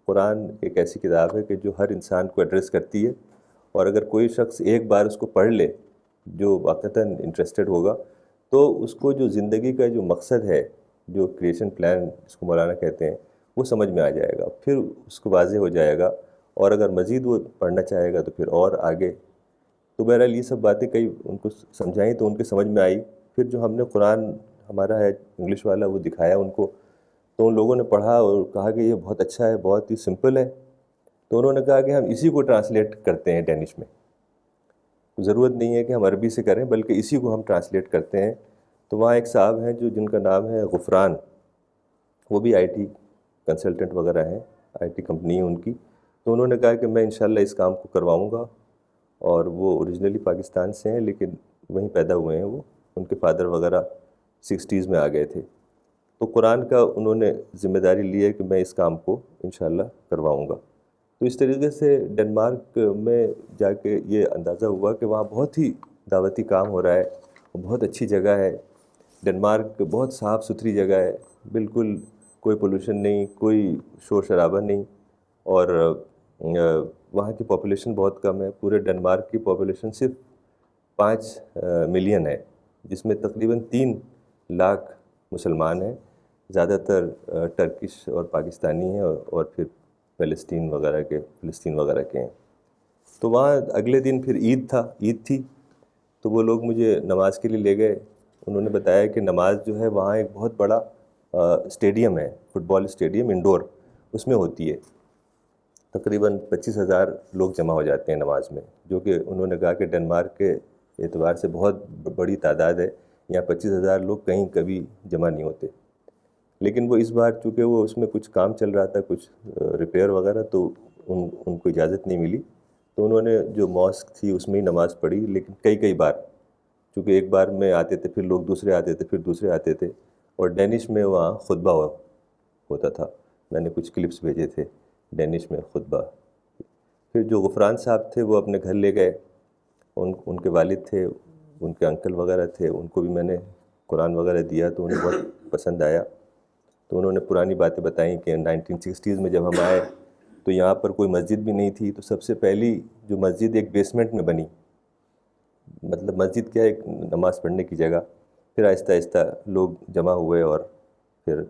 قرآن ایک ایسی کتاب ہے کہ جو ہر انسان کو ایڈریس کرتی ہے، اور اگر کوئی شخص ایک بار اس کو پڑھ لے جو واقعتاً انٹرسٹڈ ہوگا، تو اس کو جو زندگی کا جو مقصد ہے، جو کریشن پلان جس کو مولانا کہتے ہیں، وہ سمجھ میں آ جائے گا، پھر اس کو واضح ہو جائے گا. اور اگر مزید وہ پڑھنا چاہے گا تو پھر اور آگے. تو بہرحال یہ سب باتیں کئی ان کو سمجھائیں تو ان کے سمجھ میں آئی. پھر جو ہم نے قرآن ہمارا ہے انگلش والا وہ دکھایا ان کو، تو ان لوگوں نے پڑھا اور کہا کہ یہ بہت اچھا ہے، بہت ہی سمپل ہے. تو انہوں نے کہا کہ ہم اسی کو ٹرانسلیٹ کرتے ہیں ڈینش میں، ضرورت نہیں ہے کہ ہم عربی سے کریں بلکہ اسی کو ہم ٹرانسلیٹ کرتے ہیں. تو وہاں ایک صاحب ہیں جن کا نام ہے غفران، وہ بھی آئی ٹی کنسلٹنٹ وغیرہ ہیں، آئی ٹی کمپنی ہے ان کی. تو انہوں نے کہا کہ میں انشاءاللہ اس کام کو کرواؤں گا. اور وہ اوریجنلی پاکستان سے ہیں لیکن وہیں پیدا ہوئے ہیں وہ، ان کے فادر وغیرہ 60s میں آ گئے تھے. تو قرآن کا انہوں نے ذمہ داری لی ہے کہ میں اس کام کو انشاءاللہ کرواؤں گا. تو اس طریقے سے ڈنمارک میں جا کے یہ اندازہ ہوا کہ وہاں بہت ہی دعوتی کام ہو رہا ہے، بہت اچھی جگہ ہے. ڈنمارک بہت صاف ستھری جگہ ہے، بالکل کوئی پولوشن نہیں، کوئی شور شرابہ نہیں. اور وہاں کی پاپولیشن بہت کم ہے. پورے ڈنمارک کی پاپولیشن صرف 5 ملین ہے، جس میں تقریباً 3 لاکھ مسلمان ہیں، زیادہ تر ٹرکش اور پاکستانی ہیں، اور پھر فلسطین وغیرہ کے ہیں. تو وہاں اگلے دن پھر عید تھی. تو وہ لوگ مجھے نماز کے لیے لے گئے. انہوں نے بتایا کہ نماز جو ہے وہاں ایک بہت بڑا اسٹیڈیم ہے، فٹ بال اسٹیڈیم انڈور، اس میں ہوتی ہے. تقریباً 25,000 لوگ جمع ہو جاتے ہیں نماز میں، جو کہ انہوں نے کہا کہ ڈنمارک کے اعتبار سے بہت بڑی تعداد ہے. یہاں 25,000 لوگ کہیں کبھی جمع نہیں ہوتے. لیکن وہ اس بار چونکہ وہ اس میں کچھ کام چل رہا تھا، کچھ ریپیئر وغیرہ، تو ان کو اجازت نہیں ملی. تو انہوں نے جو ماسک تھی اس میں ہی نماز پڑھی، لیکن کئی بار، چونکہ ایک بار میں آتے تھے، پھر لوگ دوسرے آتے تھے، پھر دوسرے آتے تھے. اور ڈینش میں وہاں خطبہ ہوتا تھا. میں نے کچھ کلپس بھیجے تھے ڈینش میں خطبہ. پھر جو غفران صاحب تھے وہ اپنے گھر لے گئے. ان کے والد تھے، ان کے انکل وغیرہ تھے، ان کو بھی میں نے قرآن وغیرہ دیا تو انہیں بہت پسند آیا. تو انہوں نے پرانی باتیں بتائیں کہ 1960s میں جب ہم آئے تو یہاں پر کوئی مسجد بھی نہیں تھی، تو سب سے پہلی جو مسجد ایک بیسمنٹ میں بنی، مطلب مسجد کیا، ایک نماز پڑھنے کی جگہ. پھر آہستہ آہستہ لوگ جمع ہوئے اور پھر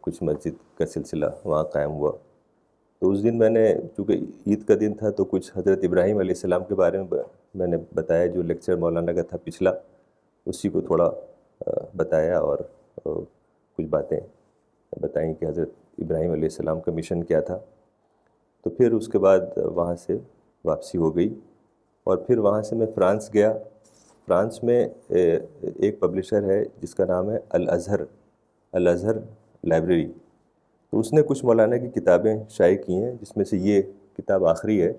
کچھ مسجد کا سلسلہ وہاں قائم ہوا. تو اس دن میں نے، چونکہ عید کا دن تھا، تو کچھ حضرت ابراہیم علیہ السلام کے بارے میں نے بتایا، جو لیکچر مولانا کا تھا پچھلا، اسی کو تھوڑا بتایا اور کچھ باتیں بتائیں کہ حضرت ابراہیم علیہ السلام کا مشن کیا تھا. تو پھر اس کے بعد وہاں سے واپسی ہو گئی اور پھر وہاں سے میں فرانس گیا. فرانس میں ایک پبلشر ہے جس کا نام ہے الازہر لائبریری. تو اس نے کچھ مولانا کی کتابیں شائع کی ہیں، جس میں سے یہ کتاب آخری ہے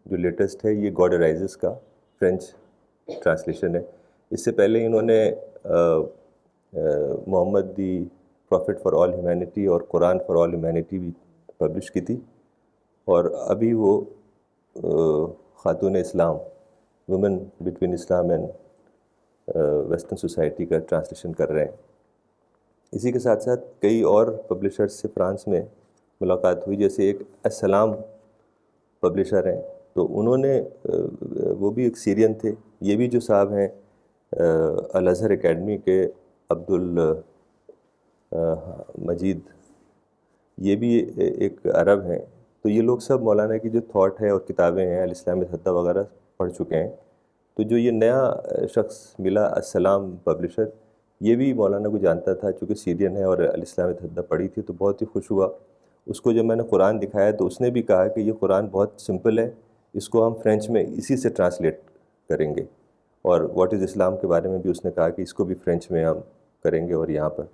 جو لیٹسٹ ہے. یہ گاڈ ارائزز کا فرینچ ٹرانسلیشن ہے. اس سے پہلے انہوں نے Muhammad the prophet for all humanity اور قرآن فار آل ہیومینٹی بھی پبلش کی تھی. اور ابھی وہ Khatoon Islam, woman between Islam and western society کا ٹرانسلیشن کر رہے ہیں. اسی کے ساتھ ساتھ کئی اور پبلشرز سے فرانس میں ملاقات ہوئی، جیسے ایک السلام پبلشر ہیں، تو انہوں نے وہ بھی ایک سیرین تھے. یہ بھی جو صاحب ہیں الازہر اکیڈمی کے عبد المجید، یہ بھی ایک عرب ہیں. تو یہ لوگ سب مولانا کی جو تھاٹ ہے اور کتابیں ہیں، الاسلام الحدہ وغیرہ پڑھ چکے ہیں. تو جو یہ نیا شخص ملا السلام پبلشر، یہ بھی مولانا کو جانتا تھا، چونکہ سیرین ہے اور الاسلام الحدہ پڑھی تھی، تو بہت ہی خوش ہوا. اس کو جب میں نے قرآن دکھایا تو اس نے بھی کہا کہ یہ قرآن بہت سمپل ہے، اس کو ہم فرینچ میں اسی سے ٹرانسلیٹ کریں گے. اور واٹ از اسلام کے بارے میں بھی اس نے کہا کہ اس کو بھی فرینچ میں ہم کریں گے اور یہاں پر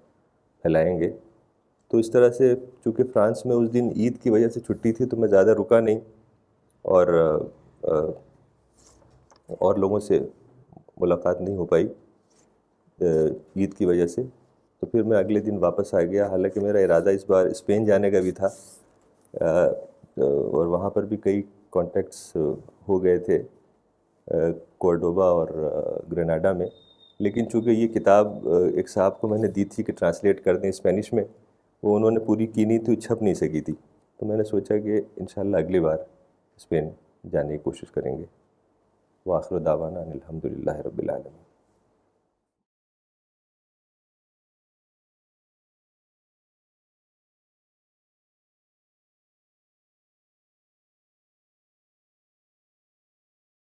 پھیلائیں گے. تو اس طرح سے، چونکہ فرانس میں اس دن عید کی وجہ سے چھٹی تھی، تو میں زیادہ رکا نہیں اور لوگوں سے ملاقات نہیں ہو پائی عید کی وجہ سے. تو پھر میں اگلے دن واپس آ گیا. حالانکہ میرا ارادہ اس بار اسپین جانے کا بھی تھا اور وہاں پر بھی کئی کانٹیکٹس ہو گئے تھے کورڈوبا اور گریناڈا میں. لیکن چونکہ یہ کتاب ایک صاحب کو میں نے دی تھی کہ ٹرانسلیٹ کر دیں اسپینش میں، وہ انہوں نے پوری کی نہیں تھی، چھپ نہیں سکی تھی. تو میں نے سوچا کہ انشاءاللہ اگلی بار اسپین جانے کی کوشش کریں گے. وآخر دعوانا ان الحمد للہ رب العالمین.